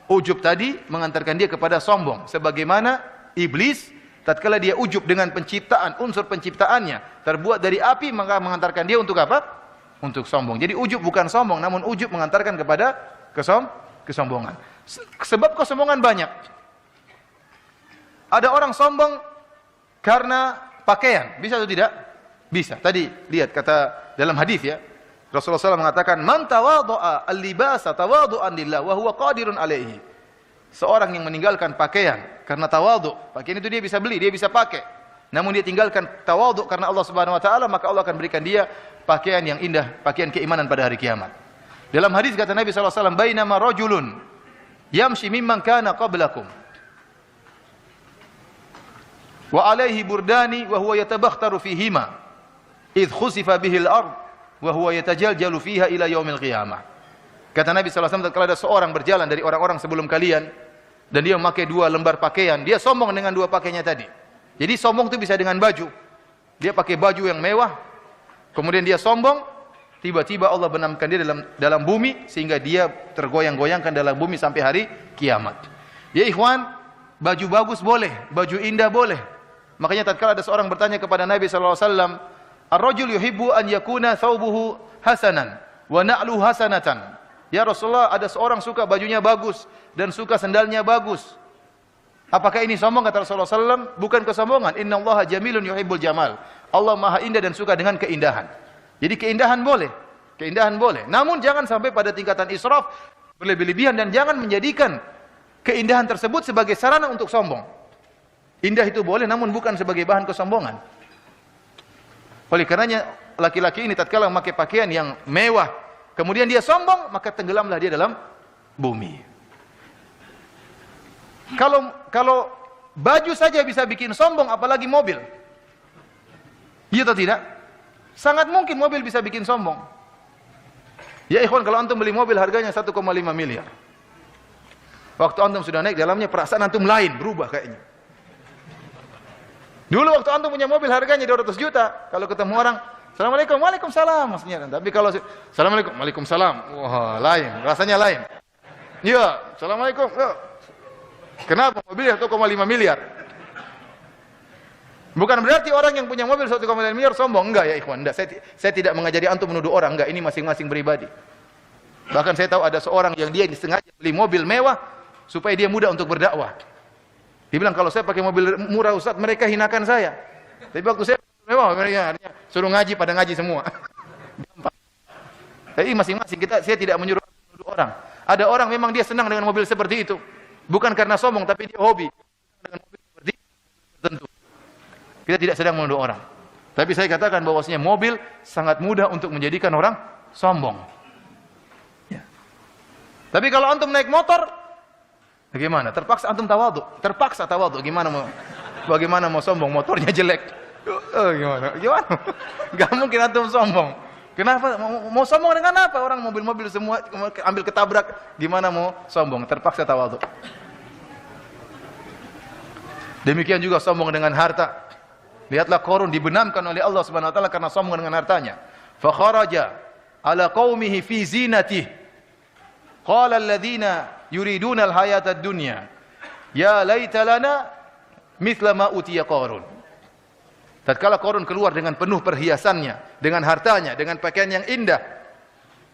Ujub tadi mengantarkan dia kepada sombong. Sebagaimana iblis, tatkala dia ujub dengan penciptaan, unsur penciptaannya terbuat dari api, maka mengantarkan dia untuk apa? Untuk sombong. Jadi ujub bukan sombong, namun ujub mengantarkan kepada kesombongan. Sebab kesombongan banyak. Ada orang sombong karena pakaian, bisa atau tidak? Bisa. Tadi lihat kata dalam hadis ya, Rasulullah SAW mengatakan, "Man tawadha'a al-libasa tawadhu'an lillah wa huwa qadirun alaihi." Seorang yang meninggalkan pakaian karena tawadhu, pakaian itu dia bisa beli, dia bisa pakai. Namun dia tinggalkan tawadhu karena Allah Subhanahu wa taala, maka Allah akan berikan dia pakaian yang indah, pakaian keimanan pada hari kiamat. Dalam hadis kata Nabi sallallahu alaihi wasallam, "Bainama rajulun yamshi mimman kana qablakum wa alaihi burdani wa huwa yatabakhtaru fihima idh khusifa bihi al-ard wa huwa yatajaljalu fiha ila yaumil qiyamah." Kata Nabi sallallahu alaihi wasallam, kalau ada seorang berjalan dari orang-orang sebelum kalian dan dia memakai 2 lembar pakaian, dia sombong dengan 2 pakaiannya tadi. Jadi sombong itu bisa dengan baju. Dia pakai baju yang mewah, kemudian dia sombong, tiba-tiba Allah benamkan dia dalam bumi sehingga dia tergoyang-goyangkan dalam bumi sampai hari kiamat. Ya ikhwan, baju bagus boleh, baju indah boleh. Makanya tatkala ada seorang bertanya kepada Nabi sallallahu alaihi wasallam, "Ar-rajul yuhibbu an yakuna thawbuhu hasanan wa na'luhu hasanatan." Ya Rasulullah, ada seorang suka bajunya bagus dan suka sendalnya bagus. Apakah ini sombong? Kata Rasulullah SAW, bukan kesombongan. Innallaha jamilun yuhibbul jamal. Allah maha indah dan suka dengan keindahan. Jadi keindahan boleh. Keindahan boleh. Namun jangan sampai pada tingkatan israf, berlebih-lebihan, dan jangan menjadikan keindahan tersebut sebagai sarana untuk sombong. Indah itu boleh, namun bukan sebagai bahan kesombongan. Oleh karenanya, laki-laki ini tatkala memakai pakaian yang mewah, kemudian dia sombong, maka tenggelamlah dia dalam bumi. Kalau baju saja bisa bikin sombong, apalagi mobil. Iya atau tidak? Sangat mungkin mobil bisa bikin sombong. Ya ikhwan, kalau antum beli mobil harganya 1,5 miliar. Waktu antum sudah naik dalamnya, perasaan antum lain, berubah kayaknya. Dulu waktu antum punya mobil harganya 200 juta, kalau ketemu orang, Assalamualaikum, waalaikumsalam maksudnya kan. Tapi kalau Assalamualaikum, waalaikumsalam, wah lain, rasanya lain. Iya, Assalamualaikum. Ya. Kenapa mobilnya 1,5 miliar? Bukan berarti orang yang punya mobil 1,5 miliar sombong, enggak ya ikhwan. Enggak, saya tidak mengajari antum menuduh orang, enggak, ini masing-masing pribadi. Bahkan saya tahu ada seorang yang dia sengaja beli mobil mewah supaya dia mudah untuk berdakwah. Dia bilang kalau saya pakai mobil murah Ustaz, mereka hinakan saya. Tapi waktu saya mewah, mereka suruh ngaji pada ngaji semua. Tapi masing-masing saya tidak menyuruh menuduh orang. Ada orang memang dia senang dengan mobil seperti itu, bukan karena sombong, tapi dia hobi dengan mobil seperti tertentu. Kita tidak sedang menuduh orang. Tapi saya katakan bahwasanya mobil sangat mudah untuk menjadikan orang sombong. Ya. Tapi kalau antum naik motor, bagaimana? Terpaksa antum tawadhu. Terpaksa tawadhu. Bagaimana mau sombong? Motornya jelek. Gimana? Gak mungkin antum sombong. Kenapa? Mau sombong dengan apa? Orang mobil-mobil semua ambil ketabrak. Gimana mau sombong? Terpaksa tawadhu. Demikian juga sombong dengan harta. Lihatlah Qarun dibenamkan oleh Allah Subhanahu wa taala karena sombong dengan hartanya. Fa kharaja ala qaumihi fi zinatihi. Qala alladziina yuriduna al-hayata ad-dunya ya laita lana mithla ma utiya Qarun. Tatkala Qarun keluar dengan penuh perhiasannya, dengan hartanya, dengan pakaian yang indah,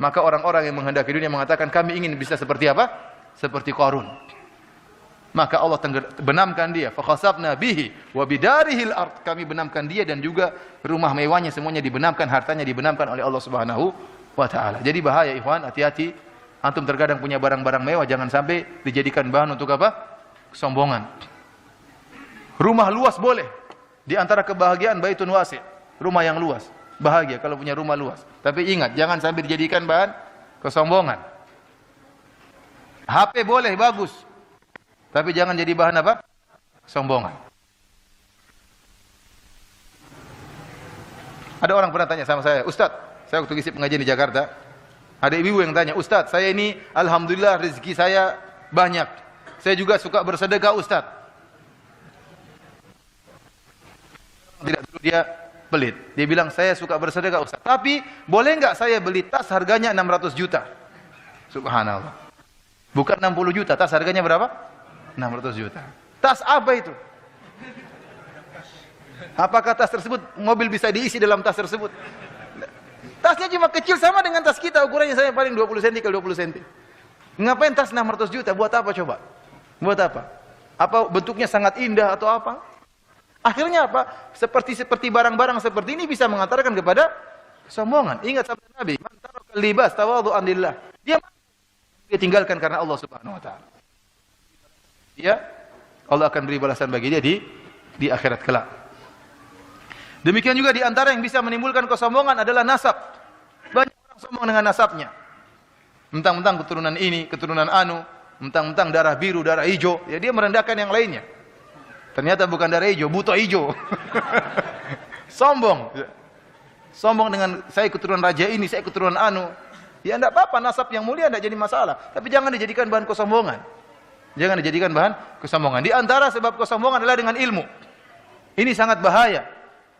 maka orang-orang yang menghendaki dunia mengatakan kami ingin bisa seperti apa? Seperti Qarun. Maka Allah benamkan dia, fa khasafna bihi wa bidarihil ard. Kami benamkan dia dan juga rumah mewahnya semuanya dibenamkan, hartanya dibenamkan oleh Allah Subhanahu wa taala. Jadi bahaya ikhwan, hati-hati. Antum terkadang punya barang-barang mewah jangan sampai dijadikan bahan untuk apa? Kesombongan. Rumah luas boleh. Di antara kebahagiaan baitun wasi', rumah yang luas. Bahagia kalau punya rumah luas. Tapi ingat, jangan sampai dijadikan bahan kesombongan. HP boleh bagus. Tapi jangan jadi bahan apa? Sombongan. Ada orang pernah tanya sama saya, Ustaz, saya waktu ngisi pengajian di Jakarta, ada ibu yang tanya, Ustaz, saya ini alhamdulillah rezeki saya banyak. Saya juga suka bersedekah, Ustaz. Tidak dulu dia pelit. Dia bilang, saya suka bersedekah, Ustaz. Tapi boleh enggak saya beli tas harganya 600 juta? Subhanallah. Bukan 60 juta, tas harganya berapa? 600 juta. Tas apa itu? Apakah tas tersebut mobil bisa diisi dalam tas tersebut? Tasnya cuma kecil sama dengan tas kita, ukurannya saya paling 20 cm kali 20 cm. Ngapain tas 600 juta? Buat apa coba? Buat apa? Apa bentuknya sangat indah atau apa? Akhirnya apa? Seperti barang-barang seperti ini bisa mengantarkan kepada kesombongan. Ingat sabda Nabi, "Man taraka libas tawadhu'an lillah." Dia tinggalkan karena Allah Subhanahu wa taala. Ya, Allah akan beri balasan bagi dia di akhirat kelak. Demikian juga di antara yang bisa menimbulkan kesombongan adalah nasab. Banyak orang sombong dengan nasabnya. Mentang-mentang keturunan ini, keturunan anu, mentang-mentang darah biru, darah hijau, ya dia merendahkan yang lainnya. Ternyata bukan darah hijau, buta hijau. Sombong. Sombong dengan saya keturunan raja ini, saya keturunan anu. Ya enggak apa-apa, nasab yang mulia enggak jadi masalah, tapi jangan dijadikan bahan kesombongan. Jangan dijadikan bahan kesombongan. Di antara sebab kesombongan adalah dengan ilmu. Ini sangat bahaya.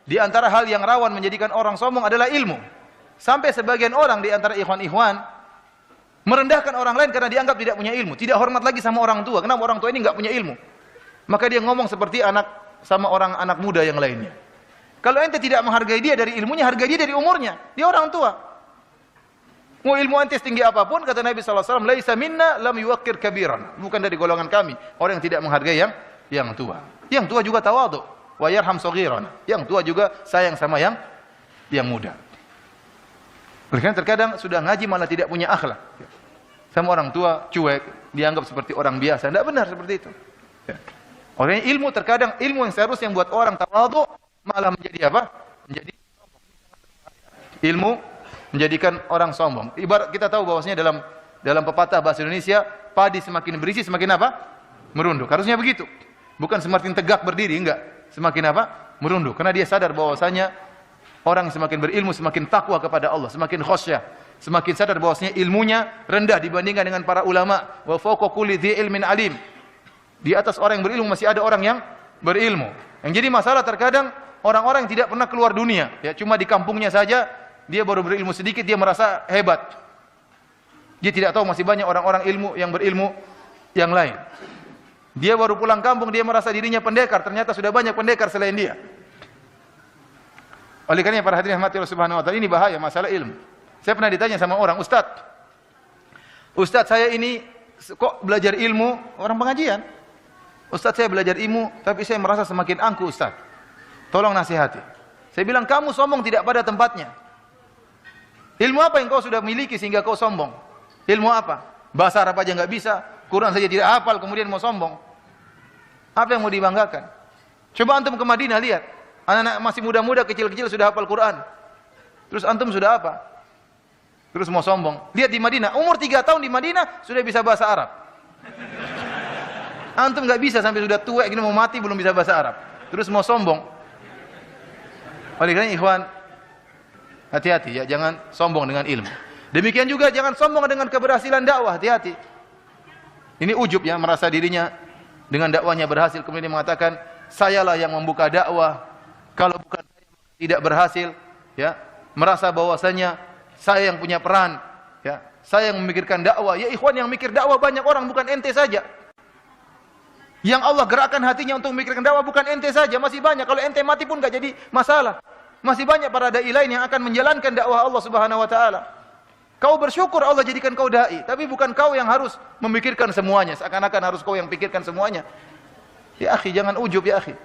Di antara hal yang rawan menjadikan orang sombong adalah ilmu. Sampai sebagian orang di antara ikhwan-ikhwan merendahkan orang lain karena dianggap tidak punya ilmu. Tidak hormat lagi sama orang tua. Kenapa orang tua ini enggak punya ilmu? Maka dia ngomong seperti anak sama orang anak muda yang lainnya. Kalau ente tidak menghargai dia dari ilmunya, hargai dia dari umurnya. Dia orang tua. Mau ilmu ente setinggi apapun, kata Nabi SAW, laisa minna lam yuwaqqir kabiran. Bukan dari golongan kami. Orang yang tidak menghargai yang tua. Yang tua juga tawadhu. Wa yarham saghiran. Yang tua juga sayang sama yang muda. Karena terkadang sudah ngaji malah tidak punya akhlak. Sama orang tua cuek, dianggap seperti orang biasa. Tidak benar seperti itu. Orang ilmu terkadang, ilmu yang seharusnya buat orang tawadhu malah menjadi apa? Menjadi ilmu menjadikan orang sombong. Ibarat kita tahu bahwasanya dalam pepatah bahasa Indonesia, padi semakin berisi semakin apa? Merunduk. Harusnya begitu. Bukan semakin tegak berdiri, enggak. Semakin apa? Merunduk. Karena dia sadar bahwasanya orang semakin berilmu semakin takwa kepada Allah, semakin khasyah, semakin sadar bahwasanya ilmunya rendah dibandingkan dengan para ulama. Wa fawqa kulli dzi ilmin alim. Di atas orang yang berilmu masih ada orang yang berilmu. Yang jadi masalah terkadang orang-orang yang tidak pernah keluar dunia, ya, cuma di kampungnya saja, dia baru berilmu sedikit, dia merasa hebat. Dia tidak tahu masih banyak orang-orang ilmu yang berilmu yang lain. Dia baru pulang kampung, dia merasa dirinya pendekar, ternyata sudah banyak pendekar selain dia. Oleh karena para hadirin rahmati Allah Subhanahu wa taala, ini bahaya masalah ilmu. Saya pernah ditanya sama orang, Ustaz saya ini kok belajar ilmu, orang pengajian. Ustaz saya belajar ilmu, tapi saya merasa semakin angkuh Ustaz. Tolong nasihati. Saya bilang, kamu sombong tidak pada tempatnya. Ilmu apa yang kau sudah miliki sehingga kau sombong? Ilmu apa? Bahasa Arab aja nggak bisa, Quran saja tidak hafal, kemudian mau sombong. Apa yang mau dibanggakan? Coba antum ke Madinah lihat, anak-anak masih muda-muda, kecil-kecil sudah hafal Quran. Terus antum sudah apa? Terus mau sombong. Lihat di Madinah, umur 3 tahun di Madinah sudah bisa bahasa Arab. Antum nggak bisa, sampai sudah tua gini mau mati belum bisa bahasa Arab. Terus mau sombong. Oleh karena ikhwan, hati-hati ya, jangan sombong dengan ilmu. Demikian juga jangan sombong dengan keberhasilan dakwah, hati-hati. Ini ujub ya, merasa dirinya dengan dakwahnya berhasil, kemudian dia mengatakan, sayalah yang membuka dakwah, kalau bukan saya tidak berhasil, ya. Merasa bahwasanya saya yang punya peran, ya. Saya yang memikirkan dakwah. Ya ikhwan, yang mikir dakwah banyak orang, bukan ente saja. Yang Allah gerakkan hatinya untuk memikirkan dakwah bukan ente saja, masih banyak. Kalau ente mati pun enggak jadi masalah. Masih banyak para dai lain yang akan menjalankan dakwah Allah Subhanahu wa taala. Kau bersyukur Allah jadikan kau dai, tapi bukan kau yang harus memikirkan semuanya, seakan-akan harus kau yang pikirkan semuanya. Ya akhi, jangan ujub ya akhi.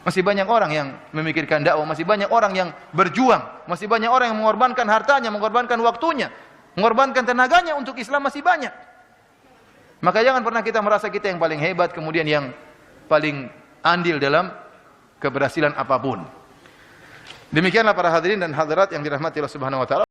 Masih banyak orang yang memikirkan dakwah, masih banyak orang yang berjuang, masih banyak orang yang mengorbankan hartanya, mengorbankan waktunya, mengorbankan tenaganya untuk Islam, masih banyak. Maka jangan pernah kita merasa kita yang paling hebat, kemudian yang paling andil dalam keberhasilan apapun. Demikianlah para hadirin dan hadirat yang dirahmati Allah Subhanahu wa taala.